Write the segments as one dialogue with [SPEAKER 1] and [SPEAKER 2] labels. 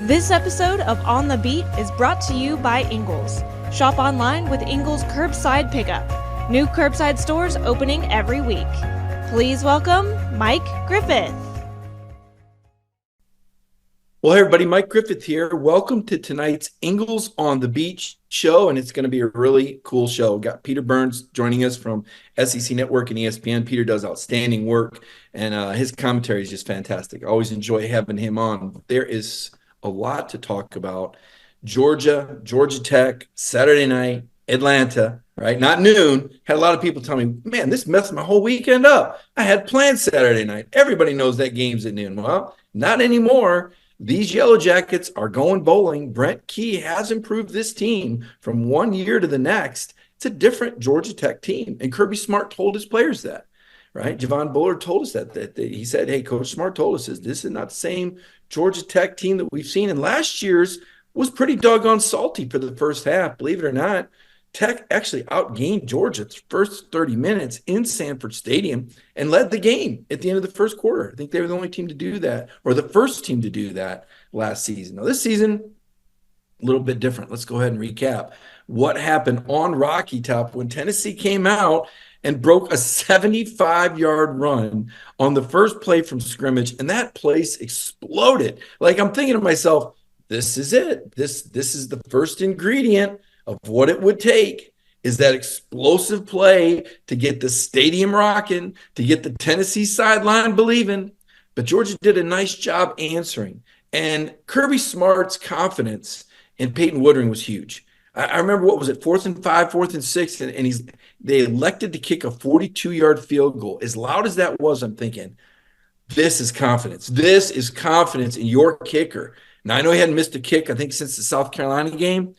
[SPEAKER 1] This episode of On the Beat is brought to you by Ingles. Shop online with Ingles Curbside Pickup. New curbside stores opening every week. Please welcome Mike Griffith.
[SPEAKER 2] Well, hey everybody, Mike Griffith here. Welcome to tonight's Ingles on the Beach show, and it's going to be a really cool show. We've got Peter Burns joining us from SEC Network and ESPN. Peter does outstanding work, and his commentary is just fantastic. I always enjoy having him on. There is a lot to talk about. Georgia Tech, Saturday night, Atlanta, right? Not noon. Had a lot of people tell me, man, this messed my whole weekend up. I had plans Saturday night. Everybody knows that game's at noon. Well, not anymore. These Yellow Jackets are going bowling. Brent Key has improved this team from one year to the next. It's a different Georgia Tech team. And Kirby Smart told his players that, right? Javon Bullard told us that he said, hey, Coach Smart told us this is not the same Georgia Tech team that we've seen. And last year's was pretty doggone salty for the first half. Believe it or not, Tech actually outgained Georgia the first 30 minutes in Sanford Stadium and led the game at the end of the first quarter. I think they were the only team to do that, or the first team to do that last season. Now, this season, a little bit different. Let's go ahead and recap what happened on Rocky Top when Tennessee came out and broke a 75-yard run on the first play from scrimmage, and that place exploded. Like, I'm thinking to myself, this is it. This is the first ingredient of what it would take, is that explosive play to get the stadium rocking, to get the Tennessee sideline believing. But Georgia did a nice job answering. And Kirby Smart's confidence in Peyton Woodring was huge. I remember, what was it, 4th and 5, 4th and 6, and they elected to kick a 42-yard field goal. As loud as that was, I'm thinking, this is confidence. This is confidence in your kicker. Now, I know he hadn't missed a kick, I think, since the South Carolina game.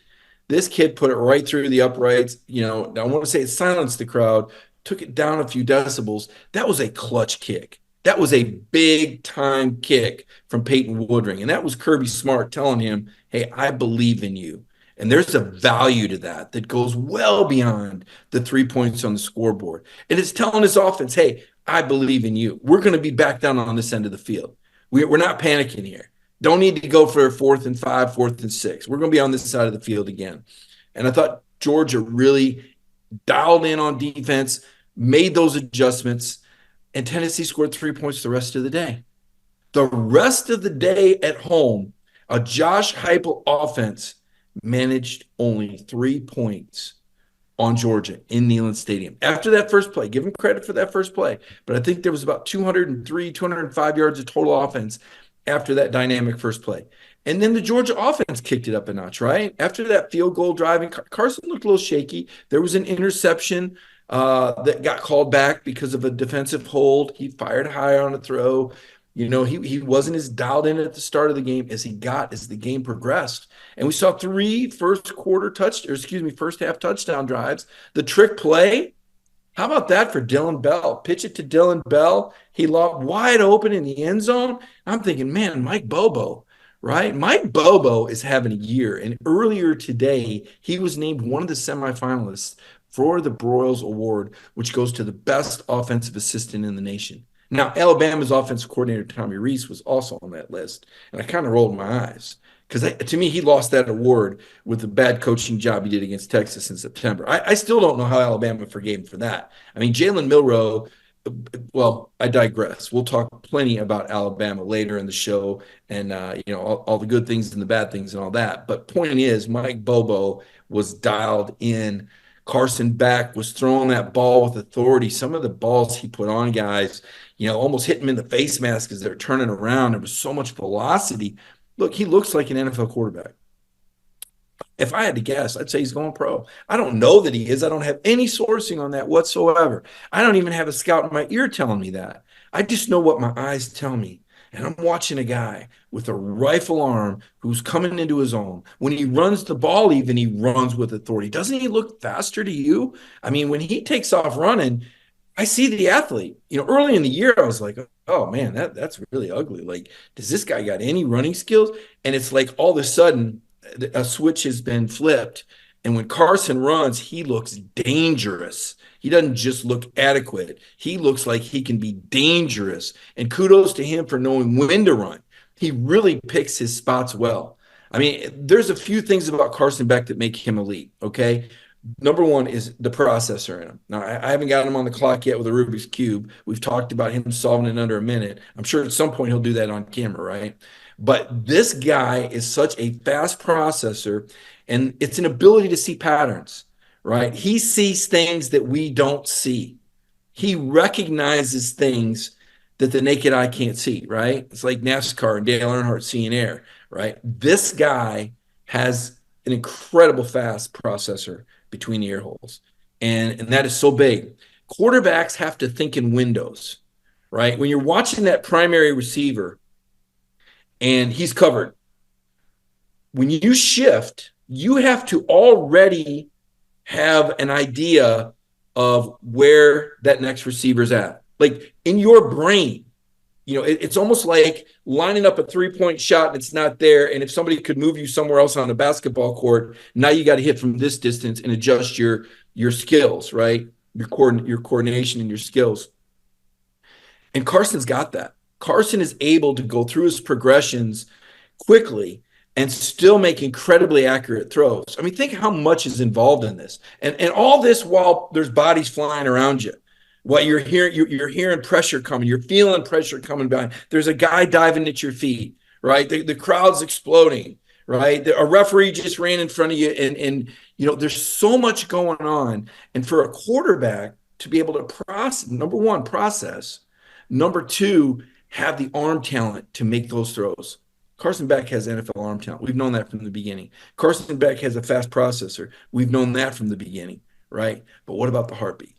[SPEAKER 2] This kid put it right through the uprights. You know, I want to say it silenced the crowd, took it down a few decibels. That was a clutch kick. That was a big-time kick from Peyton Woodring. And that was Kirby Smart telling him, hey, I believe in you. And there's a value to that goes well beyond the 3 points on the scoreboard. And it's telling his offense, hey, I believe in you. We're going to be back down on this end of the field. We're not panicking here. Don't need to go for a 4th and 5, 4th and 6. We're going to be on this side of the field again. And I thought Georgia really dialed in on defense, made those adjustments, and Tennessee scored 3 points the rest of the day. The rest of the day at home, a Josh Heupel offense managed only 3 points on Georgia in Neyland Stadium. After that first play, give them credit for that first play, but I think there was about 203, 205 yards of total offense after that dynamic first play. And then the Georgia offense kicked it up a notch, right? After that field goal driving, Carson looked a little shaky. There was an interception that got called back because of a defensive hold. He fired high on a throw. You know, he wasn't as dialed in at the start of the game as he got as the game progressed. And we saw 3 first half touchdown drives. The trick play, how about that for Dylan Bell? Pitch it to Dylan Bell. He lobbed wide open in the end zone. I'm thinking, man, Mike Bobo, right? Mike Bobo is having a year. And earlier today, he was named one of the semifinalists for the Broyles Award, which goes to the best offensive assistant in the nation. Now, Alabama's offensive coordinator, Tommy Rees, was also on that list. And I kind of rolled my eyes, because to me, he lost that award with the bad coaching job he did against Texas in September. I still don't know how Alabama forgave him for that. I mean, Jalen Milroe, well, I digress. We'll talk plenty about Alabama later in the show, and all the good things and the bad things and all that. But point is, Mike Bobo was dialed in. Carson Beck was throwing that ball with authority. Some of the balls he put on guys, almost hit him in the face mask as they're turning around. There was so much velocity. Look, he looks like an NFL quarterback. If I had to guess, I'd say he's going pro. I don't know that he is. I don't have any sourcing on that whatsoever. I don't even have a scout in my ear telling me that. I just know what my eyes tell me. And I'm watching a guy with a rifle arm who's coming into his own. When he runs the ball, even, he runs with authority. Doesn't he look faster to you? I mean, when he takes off running, I see the athlete. Early in the year, I was like, oh, man, that's really ugly. Like, does this guy got any running skills? And it's like all of a sudden a switch has been flipped. And when Carson runs, he looks dangerous. He doesn't just look adequate. He looks like he can be dangerous. And kudos to him for knowing when to run. He really picks his spots well. I mean, there's a few things about Carson Beck that make him elite, okay? Number one is the processor in him. Now, I haven't got him on the clock yet with a Rubik's Cube. We've talked about him solving it in under a minute. I'm sure at some point he'll do that on camera, right? But this guy is such a fast processor, and it's an ability to see patterns, right? He sees things that we don't see. He recognizes things that the naked eye can't see, right? It's like NASCAR and Dale Earnhardt seeing air, right? This guy has an incredible fast processor between the ear holes. And that is so big. Quarterbacks have to think in windows, right? When you're watching that primary receiver and he's covered, when you shift, you have to already have an idea of where that next receiver's at. Like in your brain, it's almost like lining up a 3-point shot and it's not there. And if somebody could move you somewhere else on a basketball court, now you got to hit from this distance and adjust your skills, right? Your coordination and your skills. And Carson's got that. Carson is able to go through his progressions quickly and still make incredibly accurate throws. I mean, think how much is involved in this. And all this while there's bodies flying around you. While you're hearing pressure coming, you're feeling pressure coming behind. There's a guy diving at your feet, right? The crowd's exploding, right? A referee just ran in front of you, and there's so much going on. And for a quarterback to be able to process, number one, process, number two, have the arm talent to make those throws. Carson Beck has NFL arm talent. We've known that from the beginning. Carson Beck has a fast processor. We've known that from the beginning, right? But what about the heartbeat?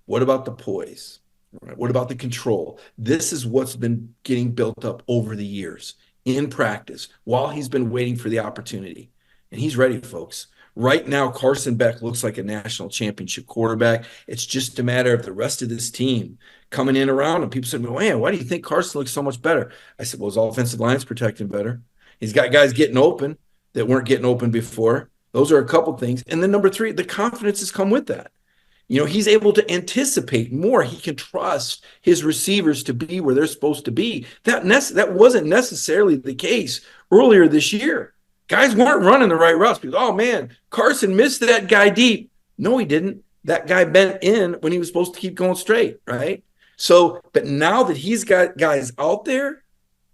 [SPEAKER 2] What about the poise? Right? What about the control? This is what's been getting built up over the years in practice while he's been waiting for the opportunity. And he's ready, folks. Right now, Carson Beck looks like a national championship quarterback. It's just a matter of the rest of this team coming in around him. People said, man, why do you think Carson looks so much better? I said, well, his offensive line's protecting better. He's got guys getting open that weren't getting open before. Those are a couple things. And then number three, the confidence has come with that. He's able to anticipate more. He can trust his receivers to be where they're supposed to be. That wasn't necessarily the case earlier this year. Guys weren't running the right routes. People, oh, man, Carson missed that guy deep. No, he didn't. That guy bent in when he was supposed to keep going straight, right? So, but now that he's got guys out there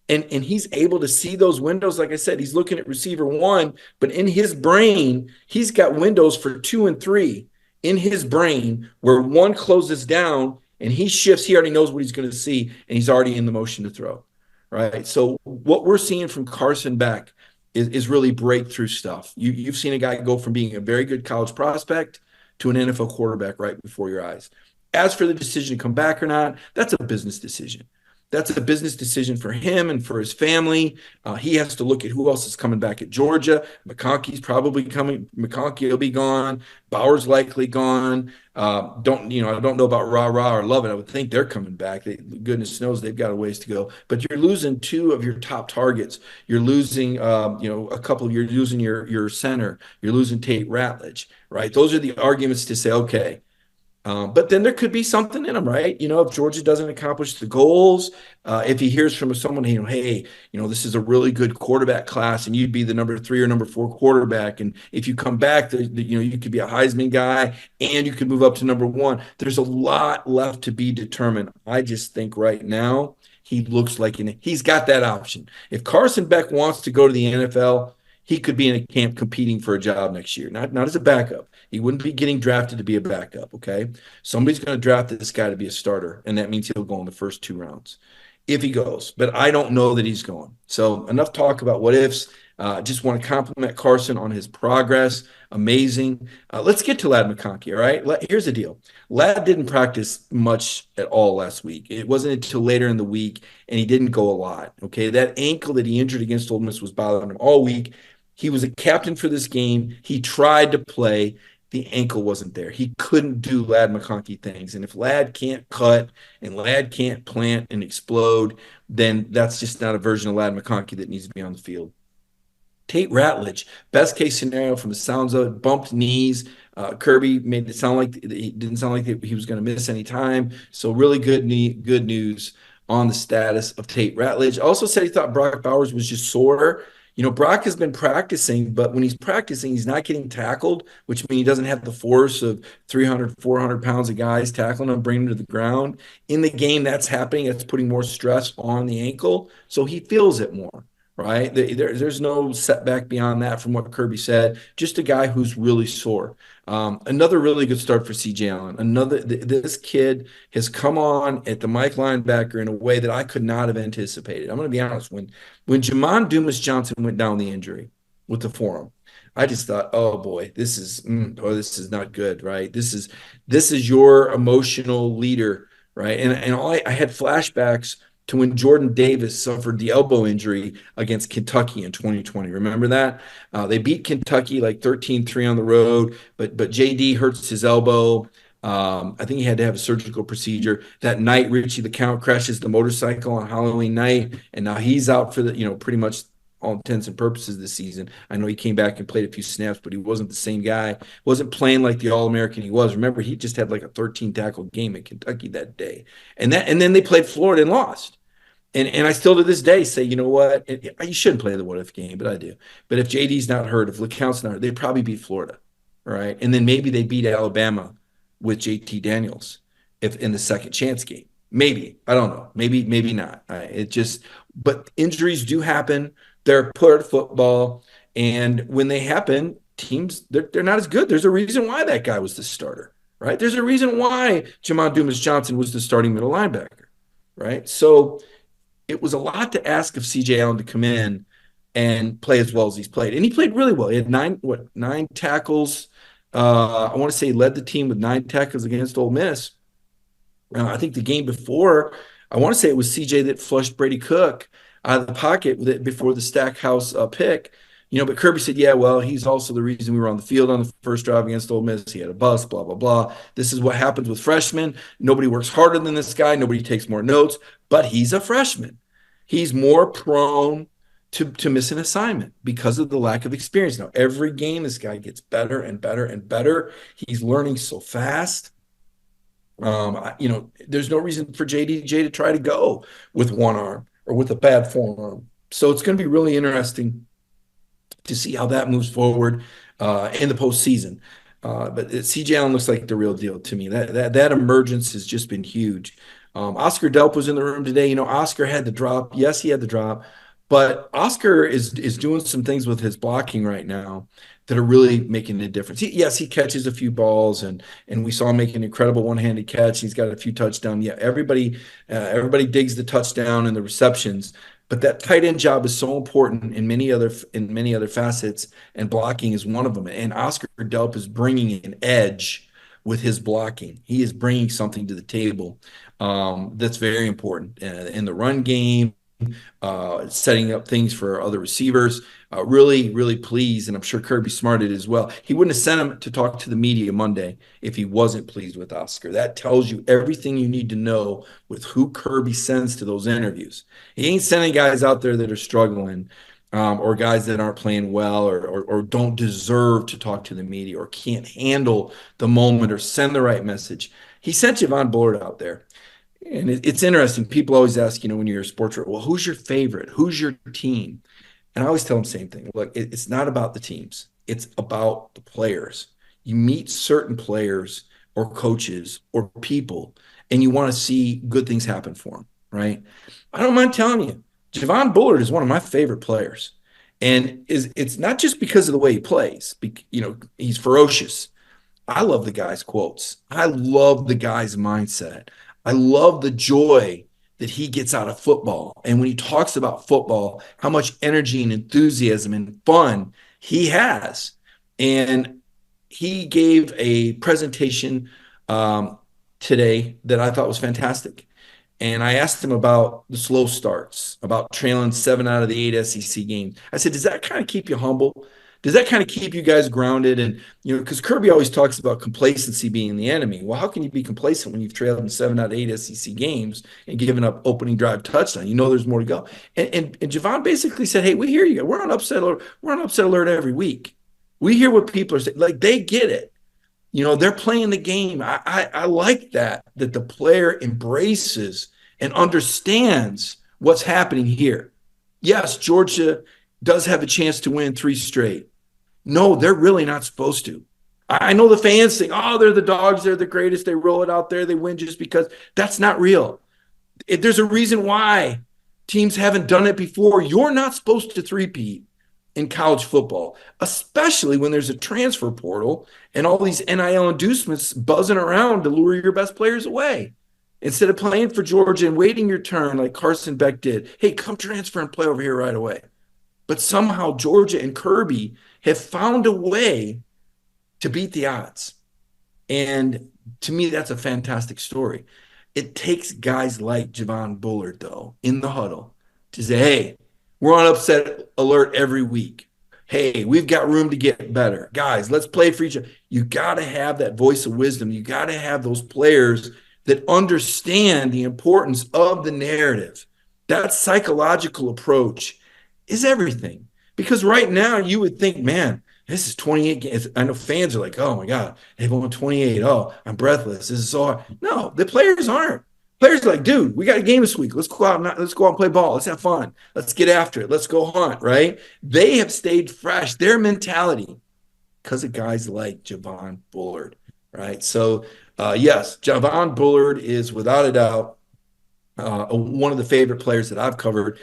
[SPEAKER 2] and he's able to see those windows, like I said, he's looking at receiver one, but in his brain, he's got windows for 2 and 3 in his brain where one closes down and he shifts. He already knows what he's going to see, and he's already in the motion to throw, right? So what we're seeing from Carson Beck is really breakthrough stuff. You've seen a guy go from being a very good college prospect to an NFL quarterback right before your eyes. As for the decision to come back or not, that's a business decision. That's a business decision for him and for his family. He has to look at who else is coming back at Georgia. McConkey's probably coming. McConkey will be gone. Bauer's likely gone. I don't know about Rah or Lovett. I would think they're coming back. Goodness knows they've got a ways to go. But you're losing 2 of your top targets. You're losing, a couple. You're losing your center. You're losing Tate Ratledge, right? Those are the arguments to say, okay. But then there could be something in him, right? If Georgia doesn't accomplish the goals, if he hears from someone, hey, this is a really good quarterback class and you'd be the number 3 or number 4 quarterback. And if you come back, you could be a Heisman guy and you could move up to number 1. There's a lot left to be determined. I just think right now he looks like he's got that option. If Carson Beck wants to go to the NFL, he could be in a camp competing for a job next year, not as a backup. He wouldn't be getting drafted to be a backup, okay? Somebody's going to draft this guy to be a starter, and that means he'll go in the first 2 rounds if he goes. But I don't know that he's going. So enough talk about what ifs. Just want to compliment Carson on his progress. Amazing. Let's get to Ladd McConkey, all right? Here's the deal. Ladd didn't practice much at all last week. It wasn't until later in the week, and he didn't go a lot, okay? That ankle that he injured against Ole Miss was bothering him all week. He was a captain for this game. He tried to play. The ankle wasn't there. He couldn't do Ladd McConkey things. And if Ladd can't cut and Ladd can't plant and explode, then that's just not a version of Ladd McConkey that needs to be on the field. Tate Ratledge, best case scenario from the sounds of it, bumped knees. Kirby made it sound like he didn't sound like he was going to miss any time. So really good news on the status of Tate Ratledge. Also said he thought Brock Bowers was just sore. Brock has been practicing, but when he's practicing, he's not getting tackled, which means he doesn't have the force of 300, 400 pounds of guys tackling him, bringing him to the ground. In the game, that's happening. It's putting more stress on the ankle, so he feels it more, right? There's no setback beyond that from what Kirby said. Just a guy who's really sore. Another really good start for C.J. Allen. This kid has come on at the Mike linebacker in a way that I could not have anticipated. I'm going to be honest. When Jamon Dumas Johnson went down the injury with the forearm, I just thought, oh boy, this is not good, right? This is your emotional leader, right? And I had flashbacks to when Jordan Davis suffered the elbow injury against Kentucky in 2020. Remember that? They beat Kentucky like 13-3 on the road, but JD hurts his elbow. I think he had to have a surgical procedure. That night, Richie the Count crashes the motorcycle on Halloween night, and now he's out for pretty much all intents and purposes this season. I know he came back and played a few snaps, but he wasn't the same guy. Wasn't playing like the All-American he was. Remember, he just had like a 13 tackle game at Kentucky that day. And then they played Florida and lost. And I still to this day say, you know what? You shouldn't play the what-if game, but I do. But if JD's not hurt, if LeCount's not hurt, they'd probably beat Florida, right? And then maybe they beat Alabama with JT Daniels if in the second chance game. Maybe. I don't know. Maybe not. But injuries do happen. They're part of football. And when they happen, teams, they're not as good. There's a reason why that guy was the starter, right? There's a reason why Jamon Dumas Johnson was the starting middle linebacker, right? So it was a lot to ask of C.J. Allen to come in and play as well as he's played. And he played really well. He had nine tackles. I want to say he led the team with 9 tackles against Ole Miss. I think the game before, I want to say it was C.J. that flushed Brady Cook out of the pocket before the Stackhouse pick. But Kirby said, yeah, well, he's also the reason we were on the field on the first drive against Ole Miss. He had a bust, blah, blah, blah. This is what happens with freshmen. Nobody works harder than this guy. Nobody takes more notes, but he's a freshman. He's more prone to miss an assignment because of the lack of experience. Now, every game, this guy gets better and better and better. He's learning so fast. There's no reason for JDJ to try to go with one arm or with a bad forearm. So it's going to be really interesting to see how that moves forward in the postseason. But C.J. Allen looks like the real deal to me. That emergence has just been huge. Oscar Delp was in the room today. Oscar had the drop. Yes, he had the drop. But Oscar is doing some things with his blocking right now that are really making a difference. He catches a few balls, and we saw him make an incredible one-handed catch. He's got a few touchdowns. Yeah, everybody digs the touchdown and the receptions. But that tight end job is so important in many other facets, and blocking is one of them. And Oscar Delp is bringing an edge with his blocking. He is bringing something to the table that's very important in the run game, setting up things for other receivers. Really, really pleased, and I'm sure Kirby smarted as well. He wouldn't have sent him to talk to the media Monday if he wasn't pleased with Oscar. That tells you everything you need to know with who Kirby sends to those interviews. He ain't sending guys out there that are struggling or guys that aren't playing well or don't deserve to talk to the media or can't handle the moment or send the right message. He sent Javon Bullard out there. And it's interesting. People always ask, when you're a sports writer, well, who's your favorite? Who's your team? And I always tell them the same thing. Look, it's not about the teams. It's about the players. You meet certain players or coaches or people, and you want to see good things happen for them, right? I don't mind telling you, Javon Bullard is one of my favorite players. And it's not just because of the way he plays. He's ferocious. I love the guy's quotes. I love the guy's mindset. I love the joy that he gets out of football. And when he talks about football, how much energy and enthusiasm and fun he has. And he gave a presentation today that I thought was fantastic. And I asked him about the slow starts, about trailing 7 out of the 8 SEC games. I said, does that kind of keep you humble? Does that kind of keep you guys grounded? And, because Kirby always talks about complacency being the enemy. Well, how can you be complacent when you've trailed in 7 out of 8 SEC games and given up opening drive touchdown? There's more to go. And Javon basically said, hey, we hear you. We're on upset alert. We're on upset alert every week. We hear what people are saying. Like, they get it. They're playing the game. I like that the player embraces and understands what's happening here. Yes, Georgia does have a chance to win 3 straight. No, they're really not supposed to. I know the fans think, oh, they're the dogs, they're the greatest, they roll it out there, they win just because. That's not real. There's a reason why teams haven't done it before. You're not supposed to three-peat in college football, especially when there's a transfer portal and all these NIL inducements buzzing around to lure your best players away. Instead of playing for Georgia and waiting your turn like Carson Beck did, hey, come transfer and play over here right away. But somehow Georgia and Kirby have found a way to beat the odds. And to me, that's a fantastic story. It takes guys like Javon Bullard, though, in the huddle to say, hey, we're on upset alert every week. Hey, we've got room to get better. Guys, let's play for each other. You got to have that voice of wisdom. You got to have those players that understand the importance of the narrative. That psychological approach is everything. Because right now you would think, man, this is 28 games. I know fans are like, oh my God, they've won 28. Oh, I'm breathless. This is so hard. No, the players aren't. Players are like, dude, we got a game this week. Let's go out and play ball. Let's have fun. Let's get after it. Let's go hunt, right? They have stayed fresh. Their mentality, because of guys like Javon Bullard, right? So, yes, Javon Bullard is without a doubt one of the favorite players that I've covered.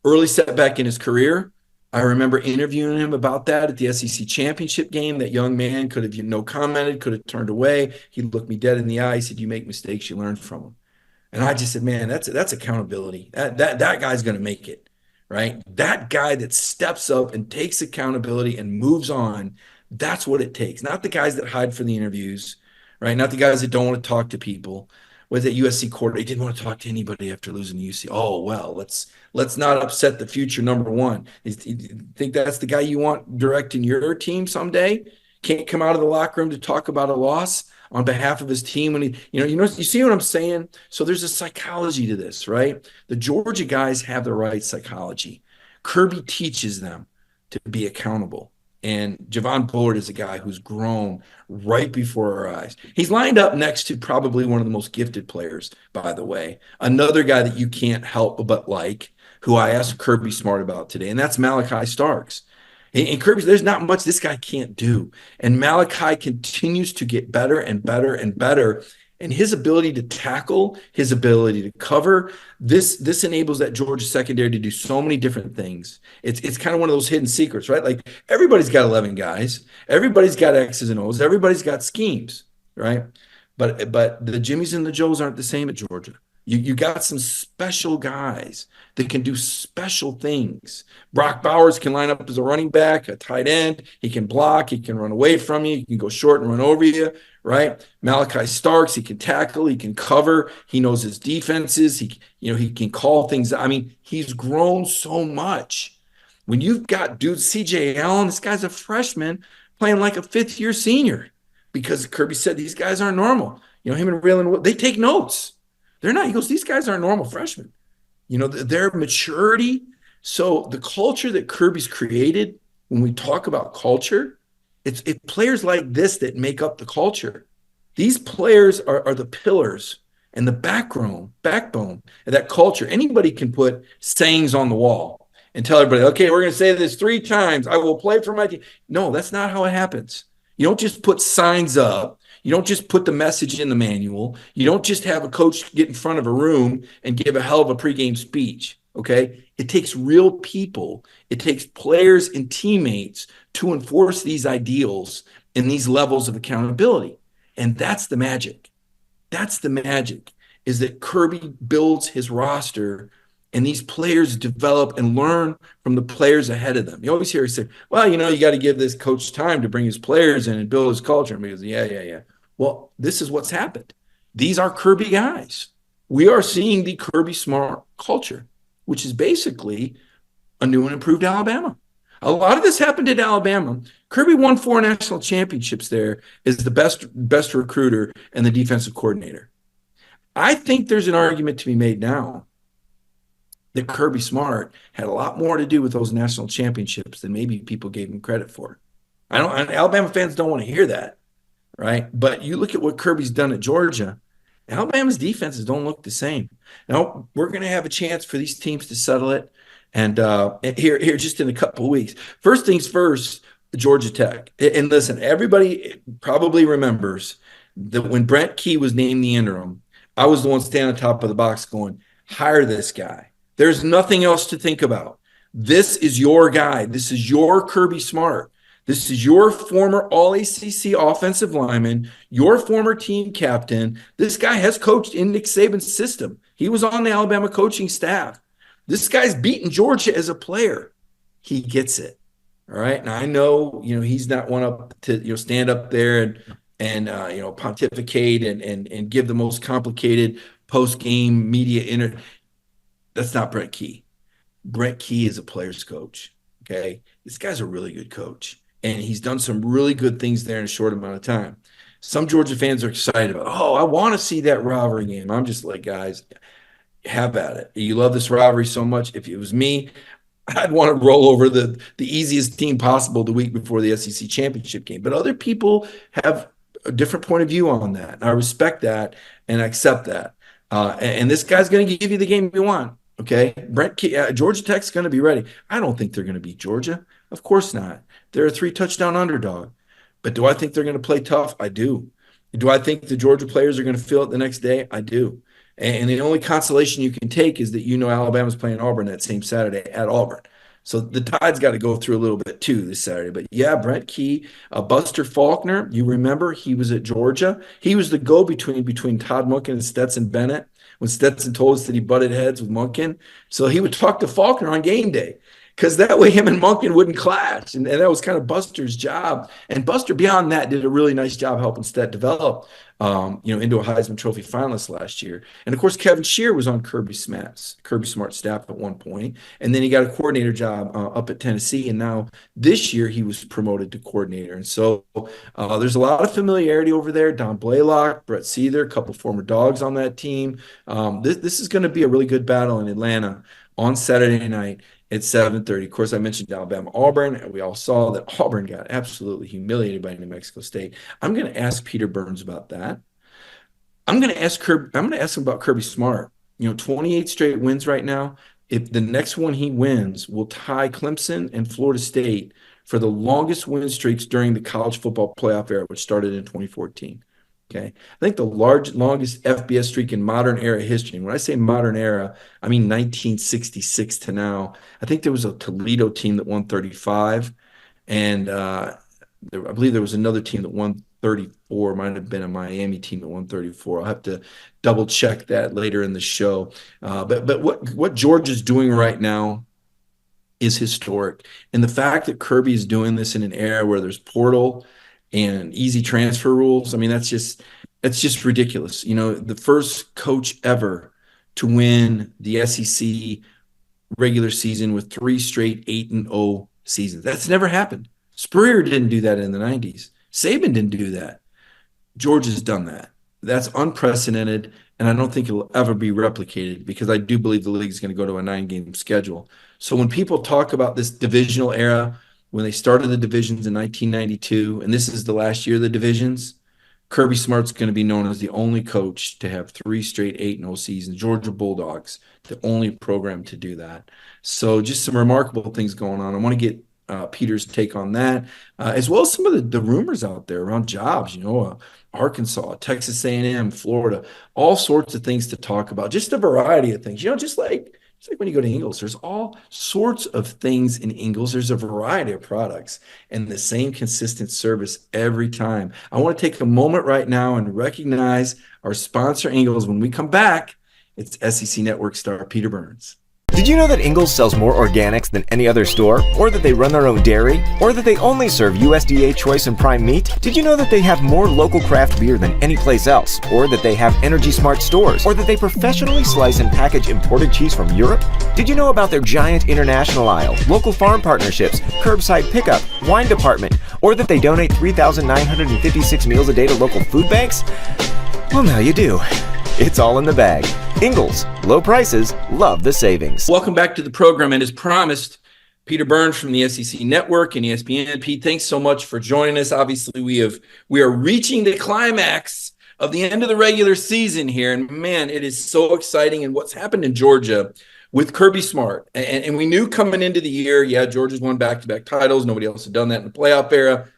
[SPEAKER 2] Early setback in his career. I remember interviewing him about that at the SEC championship game. That young man could have, commented, could have turned away. He looked me dead in the eye. He said, you make mistakes, you learn from them. And I just said, man, that's accountability. That guy's going to make it, right? That guy that steps up and takes accountability and moves on, that's what it takes. Not the guys that hide for the interviews, right? Not the guys that don't want to talk to people. Was at USC quarter, he didn't want to talk to anybody after losing to UC. Oh, well, let's not upset the future number one. You think that's the guy you want directing your team someday? Can't come out of the locker room to talk about a loss on behalf of his team when you see what I'm saying? So there's a psychology to this, right? The Georgia guys have the right psychology. Kirby teaches them to be accountable. And Javon Bullard is a guy who's grown right before our eyes. He's lined up next to probably one of the most gifted players, by the way. Another guy that you can't help but like, who I asked Kirby Smart about today, and that's Malachi Starks. And Kirby, there's not much this guy can't do. And Malachi continues to get better and better and better. And his ability to tackle, his ability to cover, this enables that Georgia secondary to do so many different things. It's kind of one of those hidden secrets, right? Like everybody's got 11 guys, everybody's got X's and O's, everybody's got schemes, right? But the Jimmies and the Joes aren't the same at Georgia. You got some special guys that can do special things. Brock Bowers can line up as a running back, a tight end. He can block. He can run away from you. He can go short and run over you, right? Malachi Starks, he can tackle. He can cover. He knows his defenses. He can call things. I mean, he's grown so much. When you've got CJ Allen, this guy's a freshman playing like a fifth-year senior because Kirby said these guys aren't normal. Him and Raylan, they take notes. They're not. He goes, these guys aren't normal freshmen. Their maturity. So the culture that Kirby's created, when we talk about culture, it's players like this that make up the culture. These players are the pillars and the backbone of that culture. Anybody can put sayings on the wall and tell everybody, okay, we're going to say this 3 times. I will play for my team. No, that's not how it happens. You don't just put signs up. You don't just put the message in the manual. You don't just have a coach get in front of a room and give a hell of a pregame speech, okay? It takes real people. It takes players and teammates to enforce these ideals and these levels of accountability. And that's the magic. That's the magic, is that Kirby builds his roster and these players develop and learn from the players ahead of them. You always hear he say, well, you got to give this coach time to bring his players in and build his culture. And he goes, yeah. Well, this is what's happened. These are Kirby guys. We are seeing the Kirby Smart culture, which is basically a new and improved Alabama. A lot of this happened at Alabama. Kirby won 4 national championships there as the best recruiter and the defensive coordinator. I think there's an argument to be made now that Kirby Smart had a lot more to do with those national championships than maybe people gave him credit for. Alabama fans don't want to hear that. Right. But you look at what Kirby's done at Georgia, Alabama's defenses don't look the same. Now, we're going to have a chance for these teams to settle it. And here, just in a couple of weeks. First things first, Georgia Tech. And listen, everybody probably remembers that when Brent Key was named the interim, I was the one standing on top of the box going, hire this guy. There's nothing else to think about. This is your guy. This is your Kirby Smart. This is your former All-ACC offensive lineman, your former team captain. This guy has coached in Nick Saban's system. He was on the Alabama coaching staff. This guy's beaten Georgia as a player. He gets it. All right. And I know, he's not one up to, stand up there and pontificate and give the most complicated post-game media That's not Brent Key. Brent Key is a player's coach. Okay. This guy's a really good coach. And he's done some really good things there in a short amount of time. Some Georgia fans are excited about, I want to see that rivalry game. I'm just like, guys, have at it. You love this rivalry so much. If it was me, I'd want to roll over the easiest team possible the week before the SEC championship game. But other people have a different point of view on that. I respect that and I accept that. And this guy's going to give you the game you want. Okay, Georgia Tech's going to be ready. I don't think they're going to beat Georgia. Of course not. They're a 3-touchdown underdog. But do I think they're going to play tough? I do. Do I think the Georgia players are going to feel it the next day? I do. And the only consolation you can take is that Alabama's playing Auburn that same Saturday at Auburn. So the Tide's got to go through a little bit too this Saturday. But yeah, Brent Key, Buster Faulkner, you remember he was at Georgia. He was the go-between Todd Monken and Stetson Bennett when Stetson told us that he butted heads with Monken. So he would talk to Faulkner on game day because that way him and Monken wouldn't clash. And that was kind of Buster's job. And Buster, beyond that, did a really nice job helping Stet develop into a Heisman Trophy finalist last year. And of course, Kevin Shear was on Kirby Smart's staff at one point, and then he got a coordinator job up at Tennessee. And now this year he was promoted to coordinator. And so there's a lot of familiarity over there. Don Blaylock, Brett Seether, a couple former Dogs on that team. This is going to be a really good battle in Atlanta on Saturday night at 7:30. Of course, I mentioned Alabama-Auburn, and we all saw that Auburn got absolutely humiliated by New Mexico State. I'm going to ask Peter Burns about that. I'm going to ask him about Kirby Smart. 28 straight wins right now. If the next one he wins will tie Clemson and Florida State for the longest win streaks during the college football playoff era, which started in 2014. Okay, I think the longest FBS streak in modern era history. And when I say modern era, I mean 1966 to now. I think there was a Toledo team that won 35, and I believe there was another team that won 34. Might have been a Miami team that won 34. I'll have to double check that later in the show. But what Georgia's doing right now is historic, and the fact that Kirby is doing this in an era where there's portal and easy transfer rules. I mean, that's just ridiculous. The first coach ever to win the SEC regular season with 3 straight 8-0 seasons. That's never happened. Spurrier didn't do that in the 90s. Saban didn't do that. Georgia's done that. That's unprecedented, and I don't think it'll ever be replicated because I do believe the league is going to go to a 9-game schedule. So when people talk about this divisional era, when they started the divisions in 1992, and this is the last year of the divisions, Kirby Smart's going to be known as the only coach to have 3 straight 8-0 seasons. Georgia Bulldogs, the only program to do that. So just some remarkable things going on. I want to get Peter's take on that, as well as some of the rumors out there around jobs, Arkansas, Texas A&M, Florida, all sorts of things to talk about, just a variety of things, just like when you go to Ingles, there's all sorts of things in Ingles. There's a variety of products and the same consistent service every time. I want to take a moment right now and recognize our sponsor, Ingles. When we come back, it's SEC Network star Peter Burns.
[SPEAKER 3] Did you know that Ingles sells more organics than any other store? Or that they run their own dairy? Or that they only serve USDA choice and prime meat? Did you know that they have more local craft beer than any place else? Or that they have Energy Smart stores? Or that they professionally slice and package imported cheese from Europe? Did you know about their giant international aisle, local farm partnerships, curbside pickup, wine department? Or that they donate 3,956 meals a day to local food banks? Well, now you do. It's all in the bag. Ingles, low prices, love the savings.
[SPEAKER 2] Welcome back to the program, and as promised, Peter Burns from the SEC Network and ESPN. Pete, thanks so much for joining us. Obviously, we are reaching the climax of the end of the regular season here, and man, it is so exciting. And what's happened in Georgia with Kirby Smart. And we knew coming into the year, yeah, Georgia's won back-to-back titles. Nobody else had done that in the playoff era.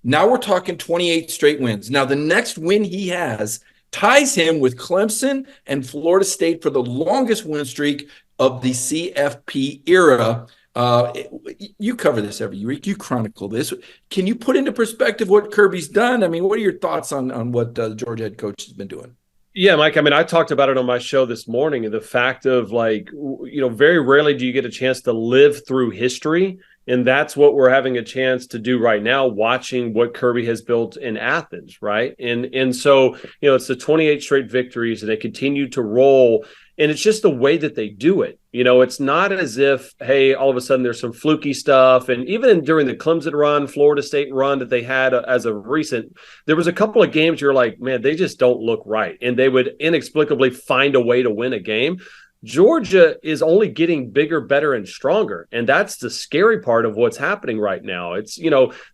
[SPEAKER 2] Now we're talking 28 straight wins. Now the next win he has ties him with Clemson and Florida State for the longest win streak of the CFP era. You cover this every week. You chronicle this. Can you put into perspective what Kirby's done? I mean, what are your thoughts on what the Georgia head coach has been doing?
[SPEAKER 4] Yeah, Mike, I mean, I talked about it on my show this morning, and the fact of very rarely do you get a chance to live through history. And that's what we're having a chance to do right now, watching what Kirby has built in Athens, right? And so, it's the 28 straight victories, and they continue to roll. And it's just the way that they do it. It's not as if, hey, all of a sudden there's some fluky stuff. And even during the Clemson run, Florida State run that they had as of recent, there was a couple of games you're like, man, they just don't look right. And they would inexplicably find a way to win a game. Georgia is only getting bigger, better, and stronger. And that's the scary part of what's happening right now. It's,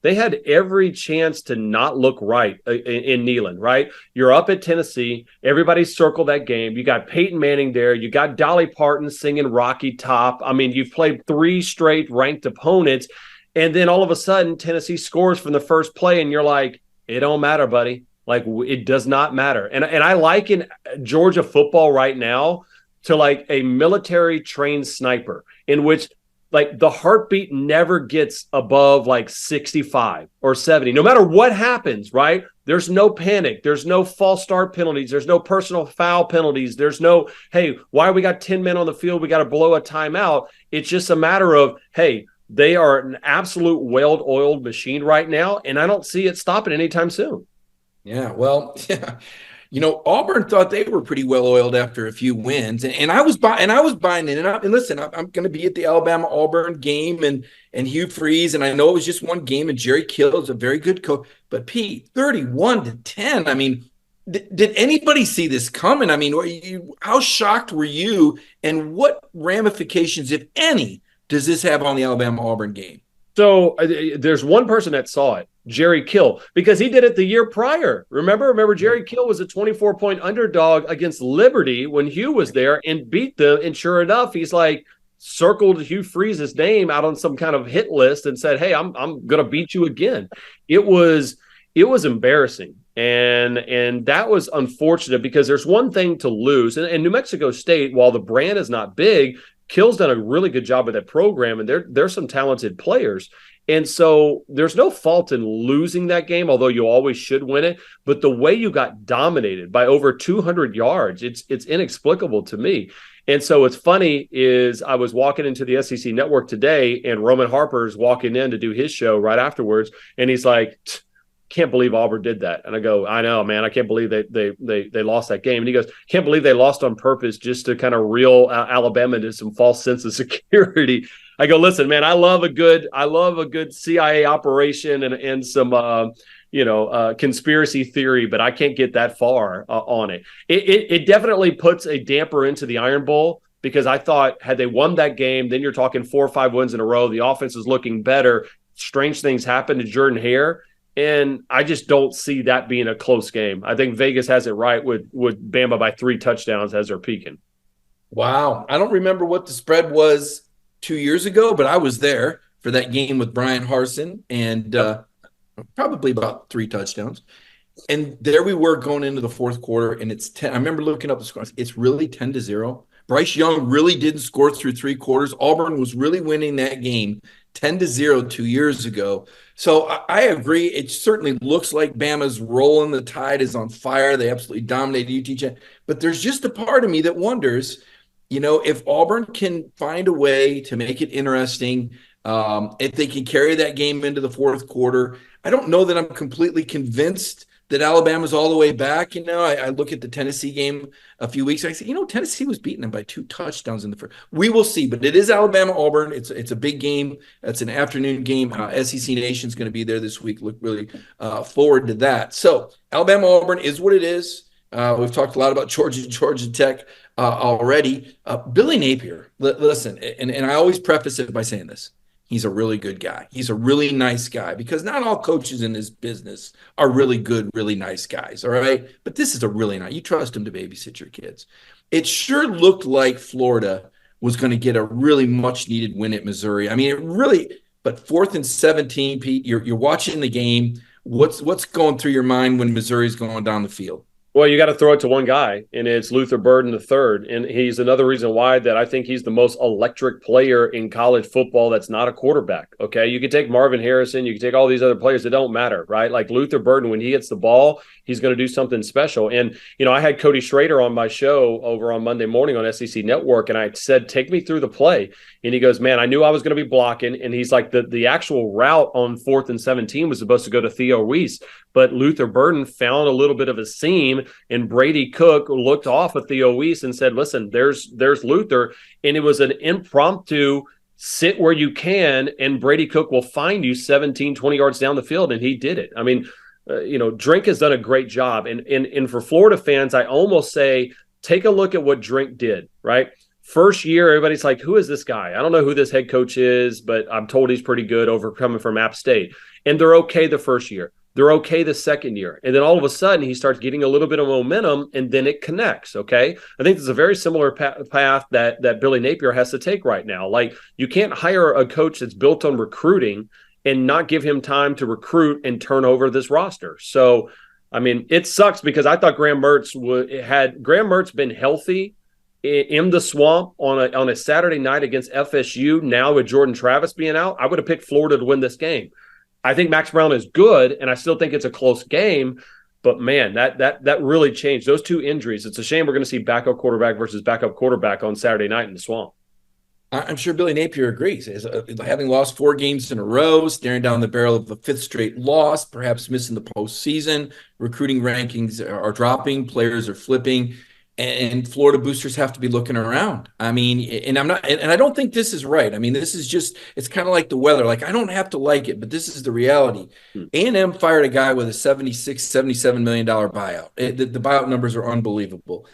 [SPEAKER 4] they had every chance to not look right in Neyland, right? You're up at Tennessee. Everybody circled that game. You got Peyton Manning there. You got Dolly Parton singing Rocky Top. I mean, you've played 3 straight ranked opponents. And then all of a sudden, Tennessee scores from the first play. And you're like, it don't matter, buddy. Like, it does not matter. And I liken Georgia football right now to like a military trained sniper, in which like the heartbeat never gets above like 65 or 70, no matter what happens, right? There's no panic. There's no false start penalties. There's no personal foul penalties. There's no, hey, why we got 10 men on the field? We got to blow a timeout. It's just a matter of, hey, they are an absolute well-oiled machine right now. And I don't see it stopping anytime soon.
[SPEAKER 2] Yeah, well, yeah. Auburn thought they were pretty well oiled after a few wins, and I was buying in. And listen, I'm going to be at the Alabama Auburn game, and Hugh Freeze, and I know it was just one game, and Jerry Kill is a very good coach. But Pete, 31-10. I mean, did anybody see this coming? I mean, how shocked were you, and what ramifications, if any, does this have on the Alabama Auburn game?
[SPEAKER 4] So there's one person that saw it, Jerry Kill, because he did it the year prior. Remember, Jerry Kill was a 24-point underdog against Liberty when Hugh was there and beat them. And sure enough, he's like circled Hugh Freeze's name out on some kind of hit list and said, "Hey, I'm going to beat you again." It was embarrassing. And that was unfortunate, because there's one thing to lose. And New Mexico State, while the brand is not big, Kill's done a really good job with that program, and there's some talented players. And so there's no fault in losing that game, although you always should win it. But the way you got dominated by over 200 yards, it's inexplicable to me. And so what's funny is I was walking into the SEC network today, and Roman Harper's walking in to do his show right afterwards. And he's like, can't believe Auburn did that. And I go, I know, man, I can't believe they lost that game. And he goes, can't believe they lost on purpose just to kind of reel Alabama into some false sense of security. I go, listen, man, I love a good CIA operation and some conspiracy theory, but I can't get that far on it. It definitely puts a damper into the Iron Bowl, because I thought had they won that game, then you're talking 4 or 5 wins in a row. The offense is looking better. Strange things happen to Jordan Hare. And I just don't see that being a close game. I think Vegas has it right with Bama by 3 touchdowns as they're peaking.
[SPEAKER 2] Wow. I don't remember what the spread was 2 years ago, but I was there for that game with Brian Harsin, and probably about 3 touchdowns. And there we were going into the fourth quarter, and it's 10. I remember looking up the scores. It's really 10-0. Bryce Young really didn't score through 3 quarters. Auburn was really winning that game 10-0 2 years ago. So I agree. It certainly looks like Bama's rolling. The tide is on fire. They absolutely dominated UTJ. But there's just a part of me that wonders, if Auburn can find a way to make it interesting, if they can carry that game into the fourth quarter. I don't know that I'm completely convinced that Alabama's all the way back. I look at the Tennessee game a few weeks ago. I say, Tennessee was beating them by 2 touchdowns in the first. We will see, but it is Alabama-Auburn. It's a big game. It's an afternoon game. SEC Nation's going to be there this week. Look really forward to that. So Alabama-Auburn is what it is. We've talked a lot about Georgia Tech already. Billy Napier, listen, and I always preface it by saying this. He's a really good guy. He's a really nice guy, because not all coaches in this business are really good, really nice guys, all right? But this is a really nice – you trust him to babysit your kids. It sure looked like Florida was going to get a really much needed win at Missouri. I mean, but 4th and 17, Pete, you're watching the game. What's going through your mind when Missouri's going down the field?
[SPEAKER 4] Well, you got to throw it to one guy, and it's Luther Burden III. And he's another reason why that I think he's the most electric player in college football that's not a quarterback, okay? You can take Marvin Harrison. You can take all these other players. It don't matter, right? Like Luther Burden, when he hits the ball, he's going to do something special. And, I had Cody Schrader on my show over on Monday morning on SEC Network, and I said, take me through the play. And he goes, man, I knew I was going to be blocking. And he's like, the actual route on 4th and 17 was supposed to go to Theo Weiss, but Luther Burden found a little bit of a seam, and Brady Cook looked off at Theo Weiss and said, listen, there's Luther. And it was an impromptu sit where you can, and Brady Cook will find you 17, 20 yards down the field. And he did it. I mean, Drink has done a great job. And for Florida fans, I almost say, take a look at what Drink did, right? First year, everybody's like, who is this guy? I don't know who this head coach is, but I'm told he's pretty good coming from App State. And they're okay the first year. They're okay the second year. And then all of a sudden, he starts getting a little bit of momentum, and then it connects, okay? I think there's a very similar path that Billy Napier has to take right now. Like, you can't hire a coach that's built on recruiting and not give him time to recruit and turn over this roster. So, I mean, it sucks because I thought Graham Mertz been healthy in the swamp on a Saturday night against FSU, now with Jordan Travis being out, I would have picked Florida to win this game. I think Max Brown is good, and I still think it's a close game. But, man, that really changed. Those two injuries, it's a shame we're going to see backup quarterback versus backup quarterback on Saturday night in the swamp.
[SPEAKER 2] I'm sure Billy Napier agrees. Having lost 4 games in a row, staring down the barrel of a 5th straight loss, perhaps missing the postseason, recruiting rankings are dropping, players are flipping, and Florida boosters have to be looking around. I mean, and I don't think this is right. I mean, this is just, it's kind of like the weather. Like, I don't have to like it, but this is the reality. A&M fired a guy with a $77 million buyout. The buyout numbers are unbelievable.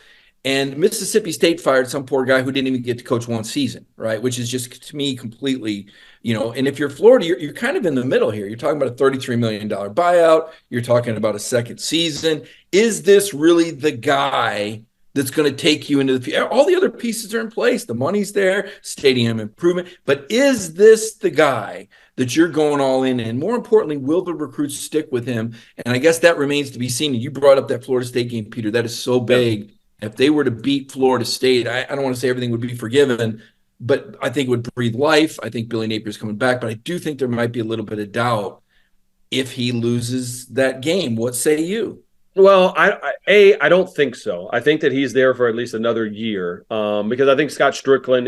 [SPEAKER 2] And Mississippi State fired some poor guy who didn't even get to coach 1 season, right? Which is just, to me, completely, and if you're Florida, you're kind of in the middle here. You're talking about a $33 million buyout. You're talking about a second season. Is this really the guy that's going to take you into the future? All the other pieces are in place. The money's there, stadium improvement. But is this the guy that you're going all in? And more importantly, will the recruits stick with him? And I guess that remains to be seen. And you brought up that Florida State game, Peter. That is so big. If they were to beat Florida State, I don't want to say everything would be forgiven, but I think it would breathe life. I think Billy Napier's coming back, but I do think there might be a little bit of doubt if he loses that game. What say you?
[SPEAKER 4] Well, I don't think so. I think that he's there for at least another year, because I think Scott Strickland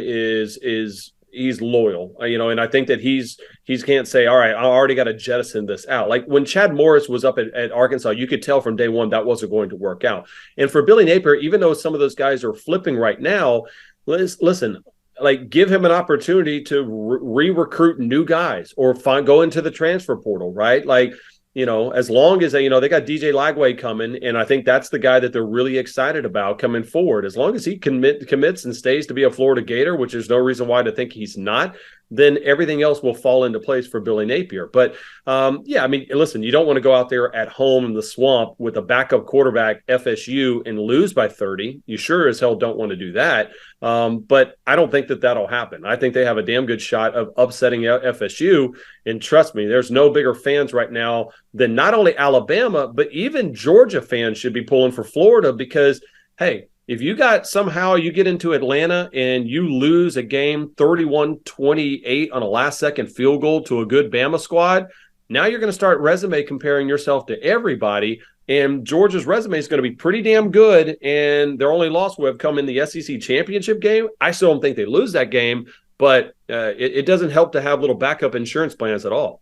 [SPEAKER 4] he's loyal, and I think that he's can't say, all right, I already got to jettison this out. Like when Chad Morris was up at Arkansas, you could tell from day one that wasn't going to work out. And for Billy Napier, even though some of those guys are flipping right now, listen, like give him an opportunity to re-recruit new guys or go into the transfer portal, right? Like, as long as they got DJ Lagway coming, and I think that's the guy that they're really excited about coming forward. As long as he commits and stays to be a Florida Gator, which there's no reason why to think he's not, then everything else will fall into place for Billy Napier. But, I mean, listen, you don't want to go out there at home in the swamp with a backup quarterback, FSU, and lose by 30. You sure as hell don't want to do that. But I don't think that that'll happen. I think they have a damn good shot of upsetting FSU. And trust me, there's no bigger fans right now than not only Alabama, but even Georgia fans should be pulling for Florida because, hey, if you get into Atlanta and you lose a game 31-28 on a last-second field goal to a good Bama squad, now you're going to start resume comparing yourself to everybody, and Georgia's resume is going to be pretty damn good, and their only loss would have come in the SEC championship game. I still don't think they lose that game, but it doesn't help to have little backup insurance plans at all.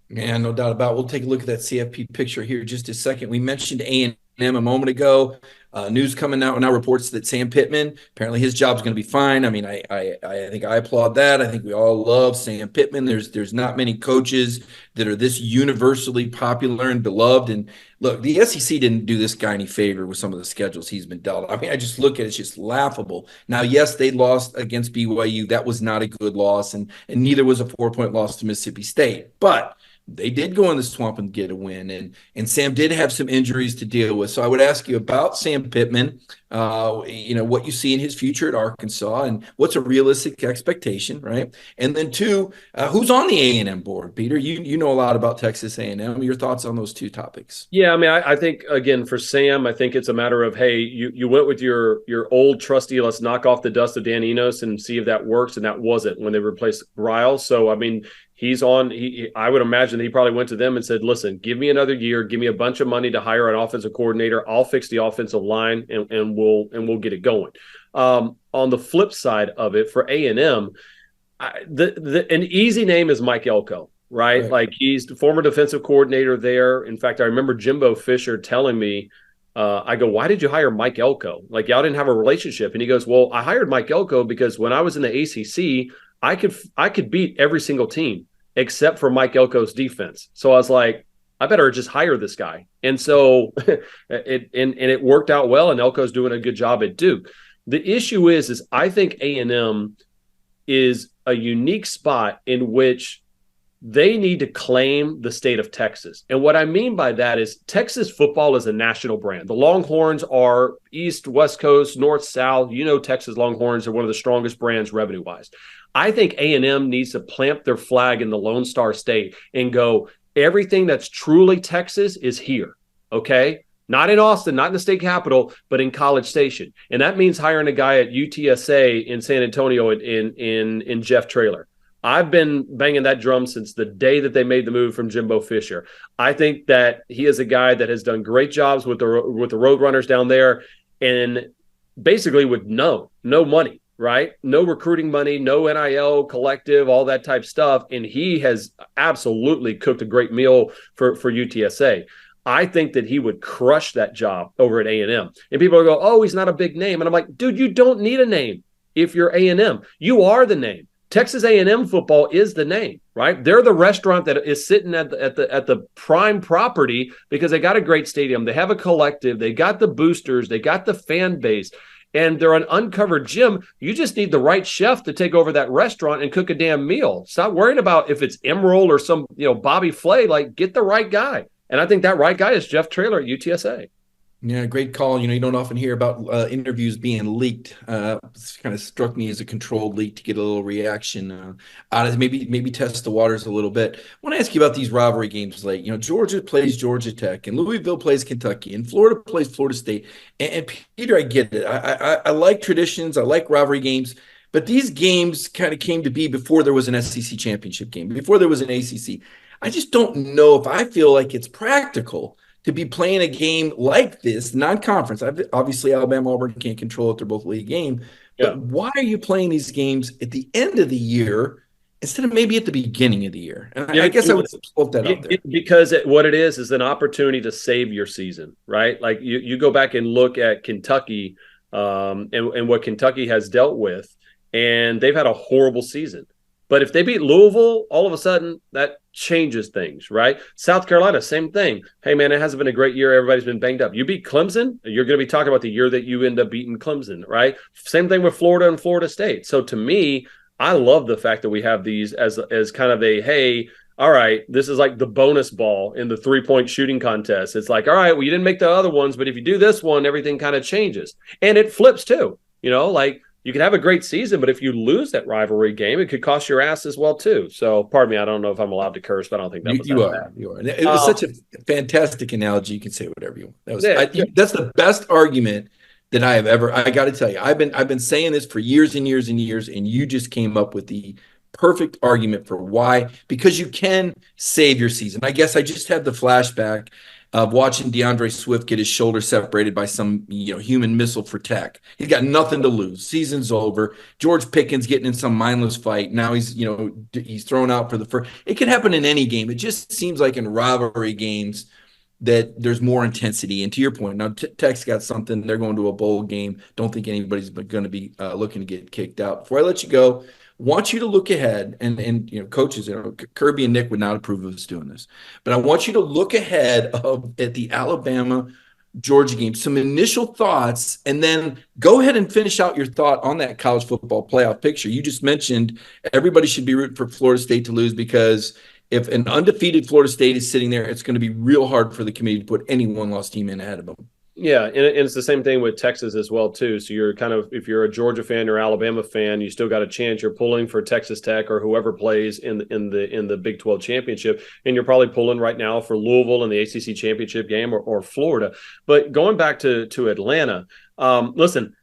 [SPEAKER 2] Yeah, no doubt about it. We'll take a look at that CFP picture here in just a second. We mentioned A&M a moment ago. News coming out now reports that Sam Pittman, apparently his job's going to be fine. I mean, I think I applaud that. I think we all love Sam Pittman. There's not many coaches that are this universally popular and beloved. And look, the SEC didn't do this guy any favor with some of the schedules he's been dealt. I mean, I just look at it, it's just laughable. Now, yes, they lost against BYU. That was not a good loss, and neither was a 4-point loss to Mississippi State. But they did go in the swamp and get a win, and Sam did have some injuries to deal with. So I would ask you about Sam Pittman, what you see in his future at Arkansas, and what's a realistic expectation, right? And then two, who's on the A&M board, Peter? You know a lot about Texas A&M. Your thoughts on those two topics?
[SPEAKER 4] Yeah, I mean, I think again for Sam, I think it's a matter of, hey, you went with your old trusty, let's knock off the dust of Dan Enos and see if that works, and that wasn't when they replaced Riles. So I mean, he's on. I would imagine he probably went to them and said, "Listen, give me another year, give me a bunch of money to hire an offensive coordinator. I'll fix the offensive line, and we'll get it going." On the flip side of it, for A&M, an easy name is Mike Elko. Right? Like he's the former defensive coordinator there. In fact, I remember Jimbo Fisher telling me, I go, why did you hire Mike Elko? Like y'all didn't have a relationship. And he goes, well, I hired Mike Elko because when I was in the ACC, I could beat every single team except for Mike Elko's defense. So I was like, I better just hire this guy. And so it worked out well, and Elko's doing a good job at Duke. The issue is I think A&M is a unique spot in which they need to claim the state of Texas. And what I mean by that is Texas football is a national brand. The Longhorns are East, West Coast, North, South. Texas Longhorns are one of the strongest brands revenue-wise. I think A&M needs to plant their flag in the Lone Star State and go, everything that's truly Texas is here, okay? Not in Austin, not in the state capital, but in College Station. And that means hiring a guy at UTSA in San Antonio in Jeff Traylor. I've been banging that drum since the day that they made the move from Jimbo Fisher. I think that he is a guy that has done great jobs with the Roadrunners down there, and basically with no money, right? No recruiting money, no NIL collective, all that type stuff. And he has absolutely cooked a great meal for UTSA. I think that he would crush that job over at A&M. And people go, oh, he's not a big name. And I'm like, dude, you don't need a name if you're A&M. You are the name. Texas A&M football is the name, right? They're the restaurant that is sitting at the prime property because they got a great stadium. They have a collective. They got the boosters. They got the fan base. And they're an uncovered gym. You just need the right chef to take over that restaurant and cook a damn meal. Stop worrying about if it's Emerald or some, Bobby Flay. Like, get the right guy. And I think that right guy is Jeff Traylor at UTSA.
[SPEAKER 2] Yeah, great call. You don't often hear about interviews being leaked. It's kind of struck me as a controlled leak to get a little reaction out of maybe test the waters a little bit. I want to ask you about these rivalry games. Like, Georgia plays Georgia Tech, and Louisville plays Kentucky, and Florida plays Florida State. And Peter, I get it. I like traditions. I like rivalry games. But these games kind of came to be before there was an SEC championship game, before there was an ACC. I just don't know if I feel like it's practical to be playing a game like this, non-conference. Obviously, Alabama, Auburn can't control it. They're both league game. But why are you playing these games at the end of the year instead of maybe at the beginning of the year? And I guess I would float that out there.
[SPEAKER 4] Because what it is an opportunity to save your season, right? Like you go back and look at Kentucky and what Kentucky has dealt with, and they've had a horrible season. But if they beat Louisville, all of a sudden that changes things, right? South Carolina, same thing. Hey, man, it hasn't been a great year. Everybody's been banged up. You beat Clemson, you're going to be talking about the year that you end up beating Clemson, right? Same thing with Florida and Florida State. So to me, I love the fact that we have these as kind of a, hey, all right, this is like the bonus ball in the three-point shooting contest. It's like, all right, well, you didn't make the other ones, but if you do this one, everything kind of changes. And it flips too, like, you can have a great season, but if you lose that rivalry game, it could cost your ass as well, too. So, pardon me, I don't know if I'm allowed to curse, but I don't think that was
[SPEAKER 2] you are. You are. And it was such a fantastic analogy. You can say whatever you want. That's the best argument that I have ever. I got to tell you, I've been saying this for years and years and years, and you just came up with the perfect argument for why. Because you can save your season. I guess I just had the flashback of watching DeAndre Swift get his shoulder separated by some human missile for Tech. He's got nothing to lose. Season's over. George Pickens getting in some mindless fight. Now he's thrown out for the first. It can happen in any game. It just seems like in rivalry games that there's more intensity. And to your point, now Tech's got something. They're going to a bowl game. Don't think anybody's going to be looking to get kicked out. Before I let you go, want you to look ahead, and coaches, Kirby and Nick would not approve of us doing this, but I want you to look ahead at the Alabama Georgia game, some initial thoughts, and then go ahead and finish out your thought on that college football playoff picture. You just mentioned everybody should be rooting for Florida State to lose because if an undefeated Florida State is sitting there, it's going to be real hard for the committee to put any one-loss team in ahead of them.
[SPEAKER 4] Yeah, and it's the same thing with Texas as well too. So you're kind of, if you're a Georgia fan or Alabama fan, you still got a chance. You're pulling for Texas Tech or whoever plays in the Big 12 championship, and you're probably pulling right now for Louisville in the ACC championship game or Florida. But going back to Atlanta, listen,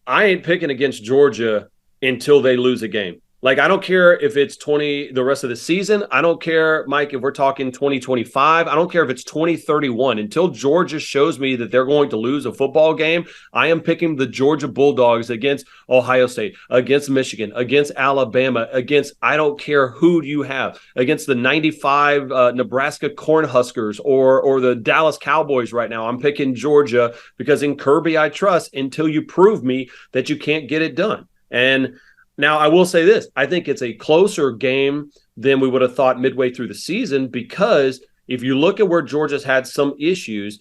[SPEAKER 4] I ain't picking against Georgia until they lose a game. Like, I don't care if it's the rest of the season. I don't care, Mike, if we're talking 2025. I don't care if it's 2031. Until Georgia shows me that they're going to lose a football game, I am picking the Georgia Bulldogs against Ohio State, against Michigan, against Alabama, against, I don't care who you have, against the 95 Nebraska Cornhuskers or the Dallas Cowboys right now. I'm picking Georgia because in Kirby I trust until you prove me that you can't get it done. And now, I will say this. I think it's a closer game than we would have thought midway through the season, because if you look at where Georgia's had some issues,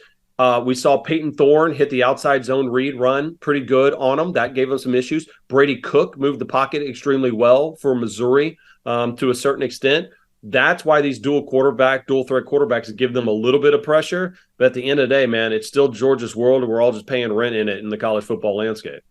[SPEAKER 4] we saw Peyton Thorne hit the outside zone read run pretty good on them. That gave them some issues. Brady Cook moved the pocket extremely well for Missouri to a certain extent. That's why these dual threat quarterbacks give them a little bit of pressure. But at the end of the day, man, it's still Georgia's world, and we're all just paying rent in it in the college football landscape.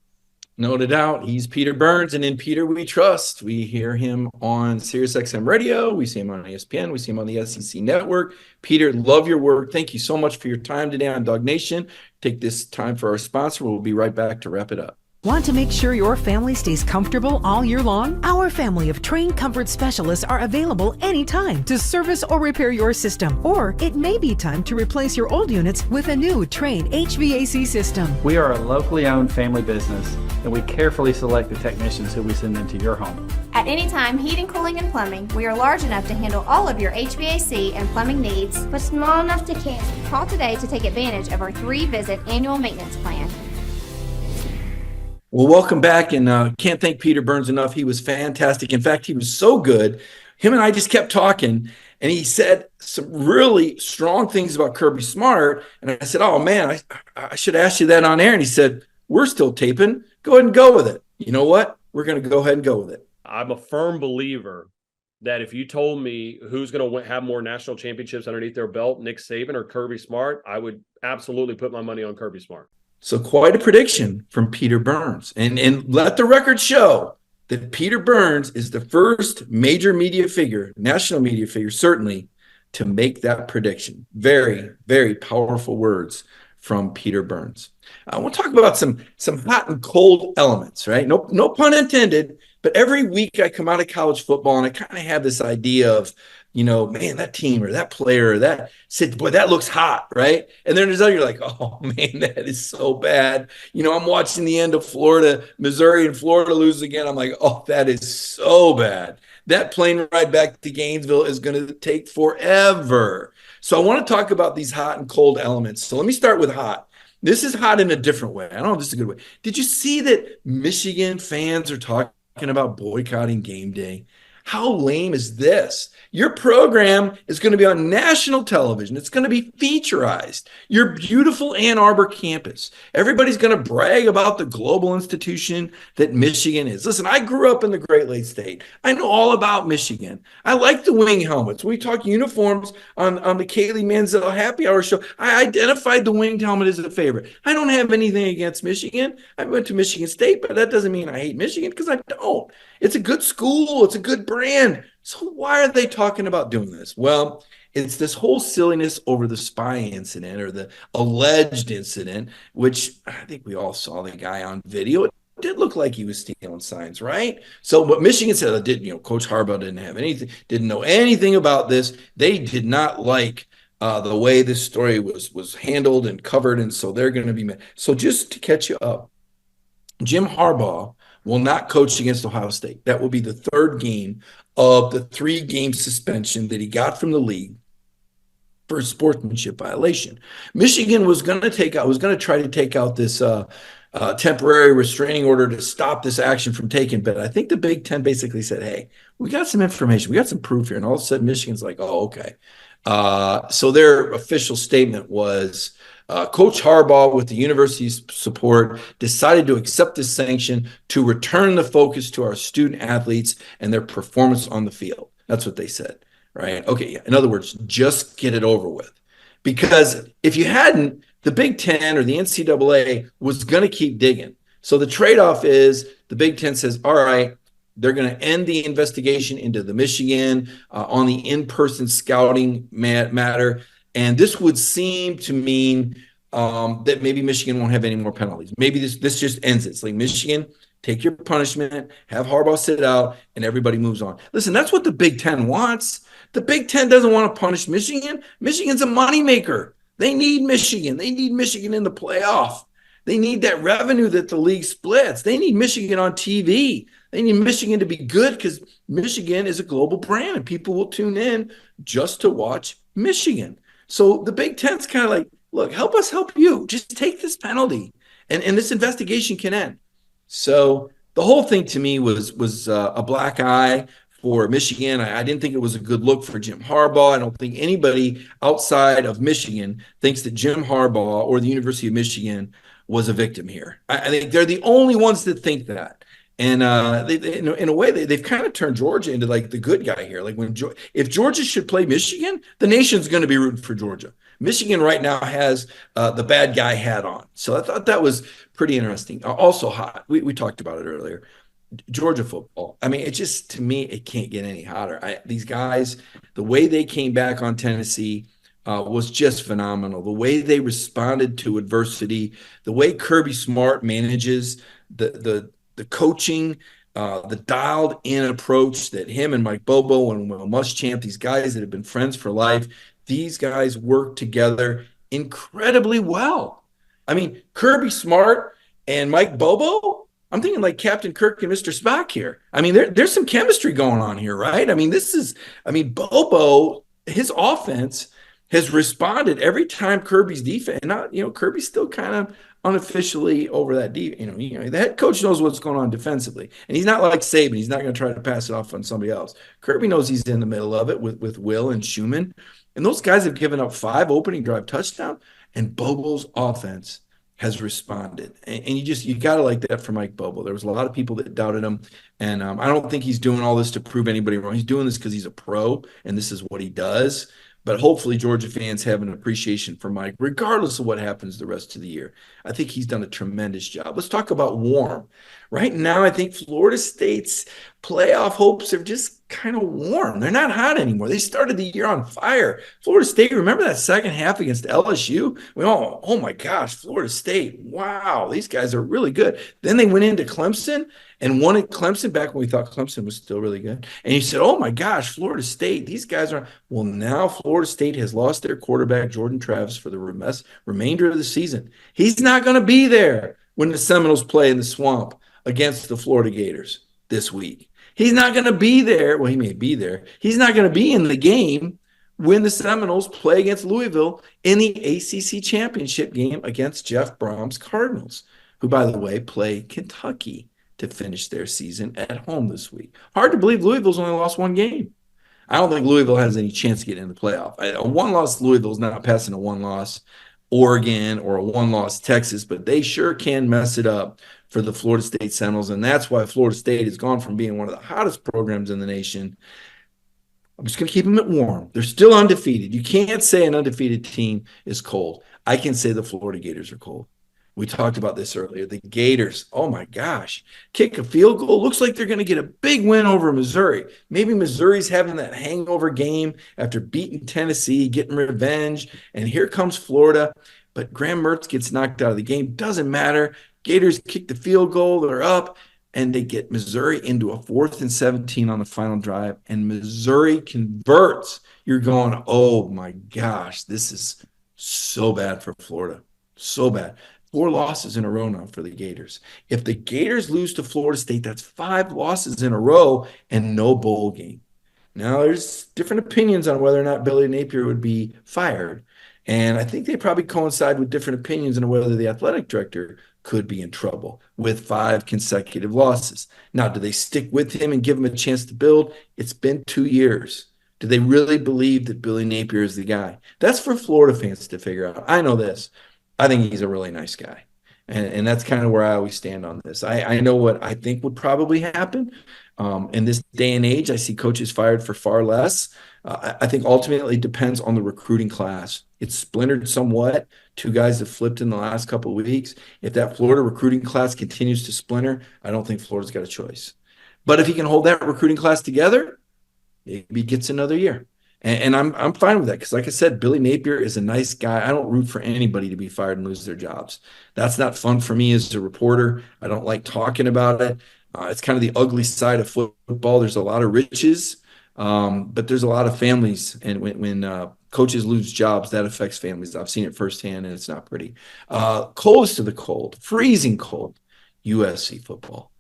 [SPEAKER 2] No doubt. He's Peter Burns, and in Peter we trust. We hear him on SiriusXM Radio. We see him on ESPN. We see him on the SEC Network. Peter, love your work. Thank you so much for your time today on Dog Nation. Take this time for our sponsor. We'll be right back to wrap it up.
[SPEAKER 5] Want to make sure your family stays comfortable all year long? Our family of trained comfort specialists are available anytime to service or repair your system. Or it may be time to replace your old units with a new trained HVAC system.
[SPEAKER 6] We are a locally owned family business, and we carefully select the technicians who we send into your home.
[SPEAKER 7] At Anytime Heating, Cooling, and Plumbing, we are large enough to handle all of your HVAC and plumbing needs,
[SPEAKER 8] but small enough to care.
[SPEAKER 7] Call today to take advantage of our 3-visit annual maintenance plan.
[SPEAKER 2] Well, welcome back, and can't thank Peter Burns enough. He was fantastic. In fact, he was so good. Him and I just kept talking, and he said some really strong things about Kirby Smart. And I said, oh, man, I should ask you that on air. And he said, we're still taping. Go ahead and go with it. You know what? We're going to go ahead and go with it.
[SPEAKER 4] I'm a firm believer that if you told me who's going to have more national championships underneath their belt, Nick Saban or Kirby Smart, I would absolutely put my money on Kirby Smart.
[SPEAKER 2] So quite a prediction from Peter Burns. And let the record show that Peter Burns is the first major media figure, national media figure, certainly, to make that prediction. Very, very powerful words from Peter Burns. I want to talk about some hot and cold elements, right? No pun intended, but every week I come out of college football and I kind of have this idea of, you know, man, that team or that player or that boy, that looks hot, right? And then there's other, you're like, oh man, that is so bad. You know, I'm watching the end of Missouri and Florida lose again. I'm like, oh, that is so bad. That plane ride back to Gainesville is going to take forever. So I want to talk about these hot and cold elements. So let me start with hot. This is hot in a different way. I don't know if this is a good way. Did you see that Michigan fans are talking about boycotting game day? How lame is this? Your program is going to be on national television. It's going to be featurized. Your beautiful Ann Arbor campus. Everybody's going to brag about the global institution that Michigan is. Listen, I grew up in the Great Lakes State. I know all about Michigan. I like the wing helmets. We talk uniforms on the Kaylee Mansell Happy Hour show. I identified the winged helmet as a favorite. I don't have anything against Michigan. I went to Michigan State, but that doesn't mean I hate Michigan, because I don't. It's a good school. It's a good brand. So why are they talking about doing this? Well, it's this whole silliness over the spy incident, or the alleged incident, which I think we all saw the guy on video. It did look like he was stealing signs, right? So what Michigan said, Coach Harbaugh didn't know anything about this. They did not like the way this story was handled and covered, and so they're going to be mad. So just to catch you up, Jim Harbaugh will not coach against Ohio State. That will be the third game of the 3-game suspension that he got from the league for a sportsmanship violation. Michigan was going to try to take out this temporary restraining order to stop this action from taking, but I think the Big Ten basically said, hey, we got some information, we got some proof here, and all of a sudden Michigan's like, oh, okay. So their official statement was, Coach Harbaugh, with the university's support, decided to accept this sanction to return the focus to our student athletes and their performance on the field. That's what they said, right? Okay, in other words, just get it over with. Because if you hadn't, the Big Ten or the NCAA was going to keep digging. So the trade-off is the Big Ten says, all right, they're going to end the investigation into the Michigan on the in-person scouting matter. And this would seem to mean that maybe Michigan won't have any more penalties. Maybe this just ends it. It's like, Michigan, take your punishment, have Harbaugh sit out, and everybody moves on. Listen, that's what the Big Ten wants. The Big Ten doesn't want to punish Michigan. Michigan's a moneymaker. They need Michigan. They need Michigan in the playoff. They need that revenue that the league splits. They need Michigan on TV. They need Michigan to be good because Michigan is a global brand and people will tune in just to watch Michigan. So the Big Ten's kind of like, look, help us help you. Just take this penalty and this investigation can end. So the whole thing to me was a black eye for Michigan. I didn't think it was a good look for Jim Harbaugh. I don't think anybody outside of Michigan thinks that Jim Harbaugh or the University of Michigan was a victim here. I think they're the only ones that think that. And in a way, they've kind of turned Georgia into like the good guy here. Like if Georgia should play Michigan, the nation's going to be rooting for Georgia. Michigan right now has the bad guy hat on. So I thought that was pretty interesting. Also hot. We talked about it earlier. Georgia football. I mean, it just, to me, it can't get any hotter. These guys, the way they came back on Tennessee was just phenomenal. The way they responded to adversity, the way Kirby Smart manages the coaching, the dialed-in approach that him and Mike Bobo and Will Muschamp, these guys that have been friends for life, these guys work together incredibly well. I mean, Kirby Smart and Mike Bobo, I'm thinking like Captain Kirk and Mr. Spock here. I mean, there's some chemistry going on here, right? I mean, Bobo, his offense has responded every time Kirby's defense, Kirby's still kind of unofficially over that deep. The head coach knows what's going on defensively, and he's not like Saban. He's not going to try to pass it off on somebody else. Kirby knows he's in the middle of it with Will and Schumann, and those guys have given up 5 opening drive touchdowns, and Bobo's offense has responded. And you got to like that for Mike Bobo. There was a lot of people that doubted him, and I don't think he's doing all this to prove anybody wrong. He's doing this because he's a pro, and this is what he does. But hopefully Georgia fans have an appreciation for Mike, regardless of what happens the rest of the year. I think he's done a tremendous job. Let's talk about warm. Right now, I think Florida State's playoff hopes are just kind of warm. They're not hot anymore. They started the year on fire. Florida State, remember that second half against LSU? Oh my gosh, Florida State. Wow, these guys are really good. Then they went into Clemson and won at Clemson back when we thought Clemson was still really good. And you said, oh my gosh, Florida State, these guys are. Well, now Florida State has lost their quarterback, Jordan Travis, for the remainder of the season. He's not going to be there when the Seminoles play in the Swamp against the Florida Gators this week. He's not going to be there. Well, he may be there. He's not going to be in the game when the Seminoles play against Louisville in the ACC championship game against Jeff Brom's Cardinals, who, by the way, play Kentucky to finish their season at home this week. Hard to believe Louisville's only lost 1 game. I don't think Louisville has any chance to get in the playoff. A 1-loss Louisville is not passing a 1-loss Oregon or a 1-loss Texas, but they sure can mess it up for the Florida State Seminoles, and that's why Florida State has gone from being one of the hottest programs in the nation. I'm just going to keep them at warm. They're still undefeated. You can't say an undefeated team is cold. I can say the Florida Gators are cold. We talked about this earlier. The Gators, oh my gosh, kick a field goal. Looks like they're going to get a big win over Missouri. Maybe Missouri's having that hangover game after beating Tennessee, getting revenge, and here comes Florida. But Graham Mertz gets knocked out of the game. Doesn't matter. Gators kick the field goal. They're up, and they get Missouri into a 4th and 17 on the final drive, and Missouri converts. You're going, oh my gosh, this is so bad for Florida. So bad. 4 losses in a row now for the Gators. If the Gators lose to Florida State, that's 5 losses in a row and no bowl game. Now, there's different opinions on whether or not Billy Napier would be fired. And I think they probably coincide with different opinions on whether the athletic director could be in trouble with 5 consecutive losses. Now, do they stick with him and give him a chance to build? It's been 2 years. Do they really believe that Billy Napier is the guy? That's for Florida fans to figure out. I know this. I think he's a really nice guy. And that's kind of where I always stand on this. I know what I think would probably happen. In this day and age, I see coaches fired for far less. I think ultimately it depends on the recruiting class. It's splintered somewhat. Two guys have flipped in the last couple of weeks. If that Florida recruiting class continues to splinter, I don't think Florida's got a choice. But if he can hold that recruiting class together, maybe he gets another year. And I'm fine with that because, like I said, Billy Napier is a nice guy. I don't root for anybody to be fired and lose their jobs. That's not fun for me as a reporter. I don't like talking about it. It's kind of the ugly side of football. There's a lot of riches, but there's a lot of families. And when coaches lose jobs, that affects families. I've seen it firsthand, and it's not pretty. Coldest to the cold, freezing cold, USC football.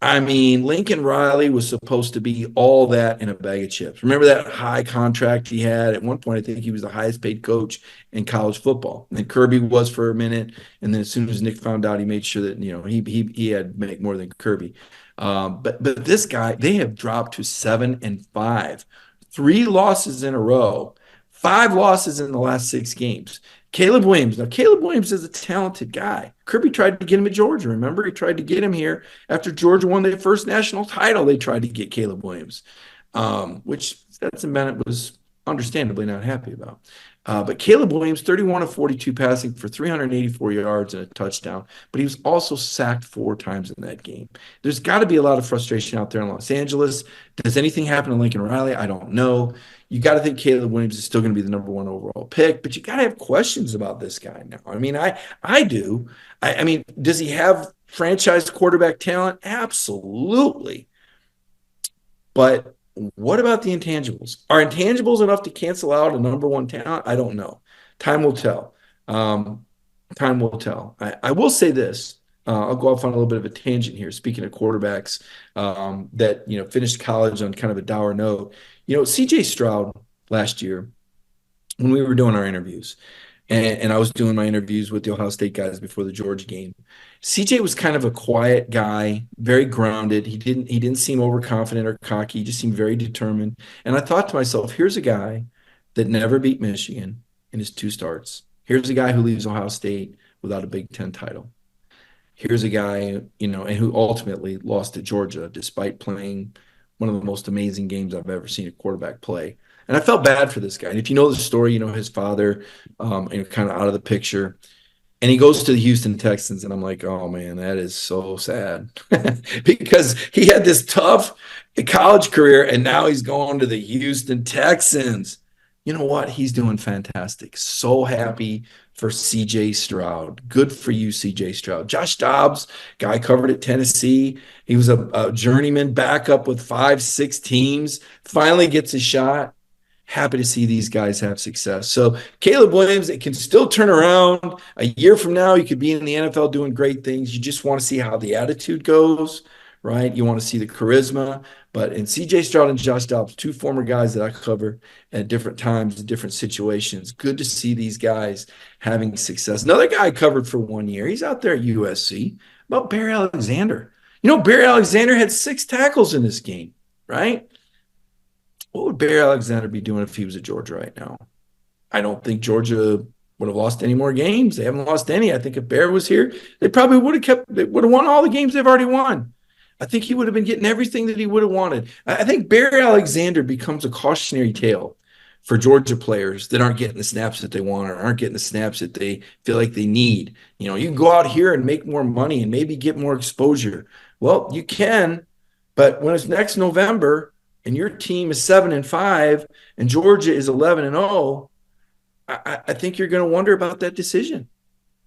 [SPEAKER 2] I mean, Lincoln Riley was supposed to be all that in a bag of chips. Remember that high contract he had? At one point, I think he was the highest paid coach in college football. And Kirby was for a minute. And then as soon as Nick found out, he made sure that, he had to make more than Kirby. But this guy, they have dropped to 7-5, 3 losses in a row, 5 losses in the last 6 games. Caleb Williams. Now, Caleb Williams is a talented guy. Kirby tried to get him at Georgia. Remember, he tried to get him here after Georgia won their first national title. They tried to get Caleb Williams, which Stetson Bennett was understandably not happy about. But Caleb Williams, 31 of 42 passing for 384 yards and a touchdown. But he was also sacked 4 times in that game. There's got to be a lot of frustration out there in Los Angeles. Does anything happen to Lincoln Riley? I don't know. You got to think Caleb Williams is still going to be the number 1 overall pick, but you got to have questions about this guy now. I mean, I do. I mean, does he have franchise quarterback talent? Absolutely. But what about the intangibles? Are intangibles enough to cancel out a number 1 talent? I don't know. Time will tell. Time will tell. I will say this. I'll go off on a little bit of a tangent here. Speaking of quarterbacks that finished college on kind of a dour note, C.J. Stroud last year, when we were doing our interviews, and I was doing my interviews with the Ohio State guys before the Georgia game, C.J. was kind of a quiet guy, very grounded. He didn't seem overconfident or cocky. He just seemed very determined. And I thought to myself, here's a guy that never beat Michigan in his 2 starts. Here's a guy who leaves Ohio State without a Big Ten title. Here's a guy, and who ultimately lost to Georgia despite playing one of the most amazing games I've ever seen a quarterback play. And I felt bad for this guy. And if you know the story, his father, kind of out of the picture. And he goes to the Houston Texans, and I'm like, oh, man, that is so sad. Because he had this tough college career, and now he's going to the Houston Texans. You know what? He's doing fantastic. So happy for C.J. Stroud. Good for you, C.J. Stroud. Josh Dobbs, guy covered at Tennessee. He was a journeyman backup with 5-6 teams. Finally gets a shot. Happy to see these guys have success. So Caleb Williams, it can still turn around. A year from now, you could be in the NFL doing great things. You just want to see how the attitude goes, right? You want to see the charisma. But in C.J. Stroud and Josh Dobbs, 2 former guys that I cover at different times, in different situations. Good to see these guys having success. Another guy I covered for 1 year. He's out there at USC. About Barry Alexander. Barry Alexander had 6 tackles in this game, right? What would Barry Alexander be doing if he was at Georgia right now? I don't think Georgia would have lost any more games. They haven't lost any. I think if Barry was here, they probably would have won all the games they've already won. I think he would have been getting everything that he would have wanted. I think Barry Alexander becomes a cautionary tale for Georgia players that aren't getting the snaps that they want or aren't getting the snaps that they feel like they need. You can go out here and make more money and maybe get more exposure. Well, you can, but when it's next November and your team is 7-5 and Georgia is 11-0, I think you're going to wonder about that decision.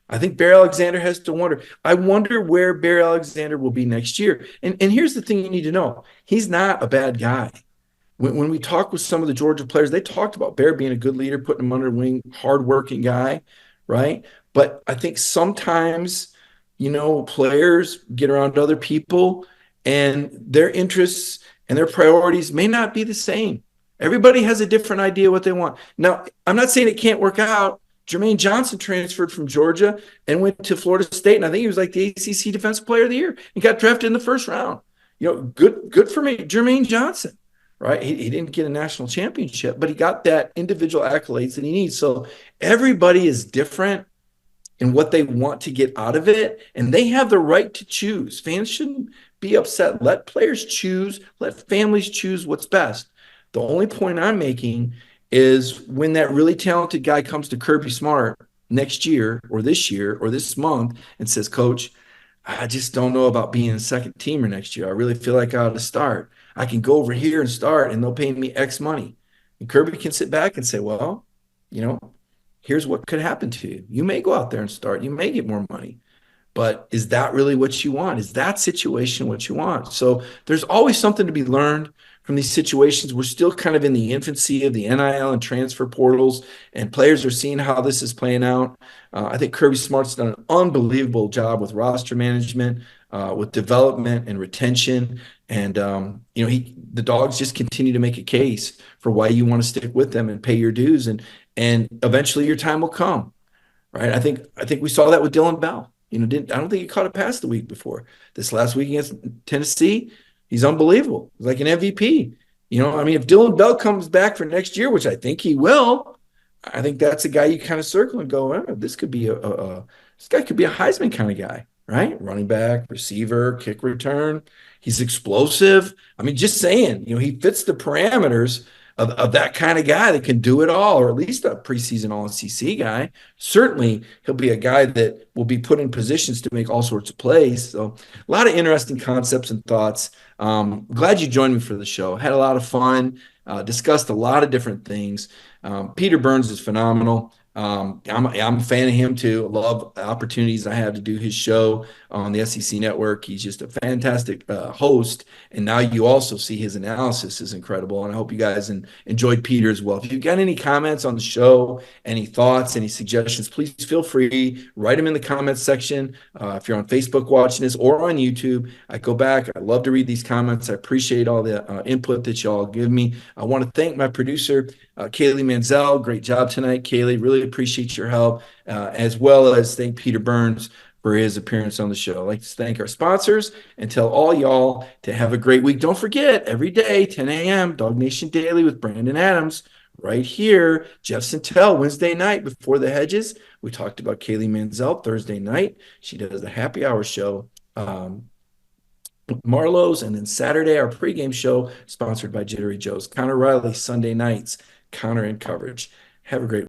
[SPEAKER 2] I think Barry Alexander has to wonder. I wonder where Barry Alexander will be next year. And here's the thing you need to know. He's not a bad guy. When we talk with some of the Georgia players, they talked about Barry being a good leader, putting him under the wing, hardworking guy, right? But I think sometimes, players get around other people and their interests and their priorities may not be the same. Everybody has a different idea what they want. Now, I'm not saying it can't work out. Jermaine Johnson transferred from Georgia and went to Florida State, and I think he was like the ACC Defensive Player of the Year. He got drafted in the first round. Good for me, Jermaine Johnson, right? He didn't get a national championship, but he got that individual accolades that he needs. So everybody is different in what they want to get out of it, and they have the right to choose. Fans shouldn't be upset. Let players choose, let families choose what's best. The only point I'm making is when that really talented guy comes to Kirby Smart next year or this month and says, Coach, I just don't know about being a second teamer next year. I really feel like I ought to start. I can go over here and start, and they'll pay me X money. And Kirby can sit back and say, well, here's what could happen to you. You may go out there and start. You may get more money. But is that really what you want? Is that situation what you want? So there's always something to be learned from these situations. We're still kind of in the infancy of the NIL and transfer portals, and players are seeing how this is playing out. I think Kirby Smart's done an unbelievable job with roster management, with development and retention. And, the Dogs just continue to make a case for why you want to stick with them and pay your dues. And eventually your time will come, right? I think we saw that with Dylan Bell. I don't think he caught a pass the week before. This last week against Tennessee, he's unbelievable. He's like an MVP. If Dylan Bell comes back for next year, which I think he will, I think that's a guy you kind of circle and go, this could be this guy could be a Heisman kind of guy, right? Running back, receiver, kick return. He's explosive. Just saying, he fits the parameters of that kind of guy that can do it all, or at least a preseason All-SEC guy. Certainly, he'll be a guy that will be put in positions to make all sorts of plays. So a lot of interesting concepts and thoughts. Glad you joined me for the show. Had a lot of fun, discussed a lot of different things. Peter Burns is phenomenal. I'm a fan of him too. I love the opportunities I have to do his show on the SEC Network. He's just a fantastic host. And now you also see his analysis is incredible. And I hope you guys enjoyed Peter as well. If you've got any comments on the show, any thoughts, any suggestions, please feel free. Write them in the comments section. If you're on Facebook watching this or on YouTube, I go back. I love to read these comments. I appreciate all the input that y'all give me. I want to thank my producer, Kaylee Manziel. Great job tonight, Kaylee. Really appreciate your help, as well as thank Peter Burns for his appearance on the show. I'd like to thank our sponsors and tell all y'all to have a great week. Don't forget, every day, 10 a.m., Dog Nation Daily with Brandon Adams, right here. Jeff Santel, Wednesday night before the hedges. We talked about Kaylee Manziel Thursday night. She does the happy hour show. Marlowe's, and then Saturday, our pregame show sponsored by Jittery Joe's. Connor Riley, Sunday nights, Connor in coverage. Have a great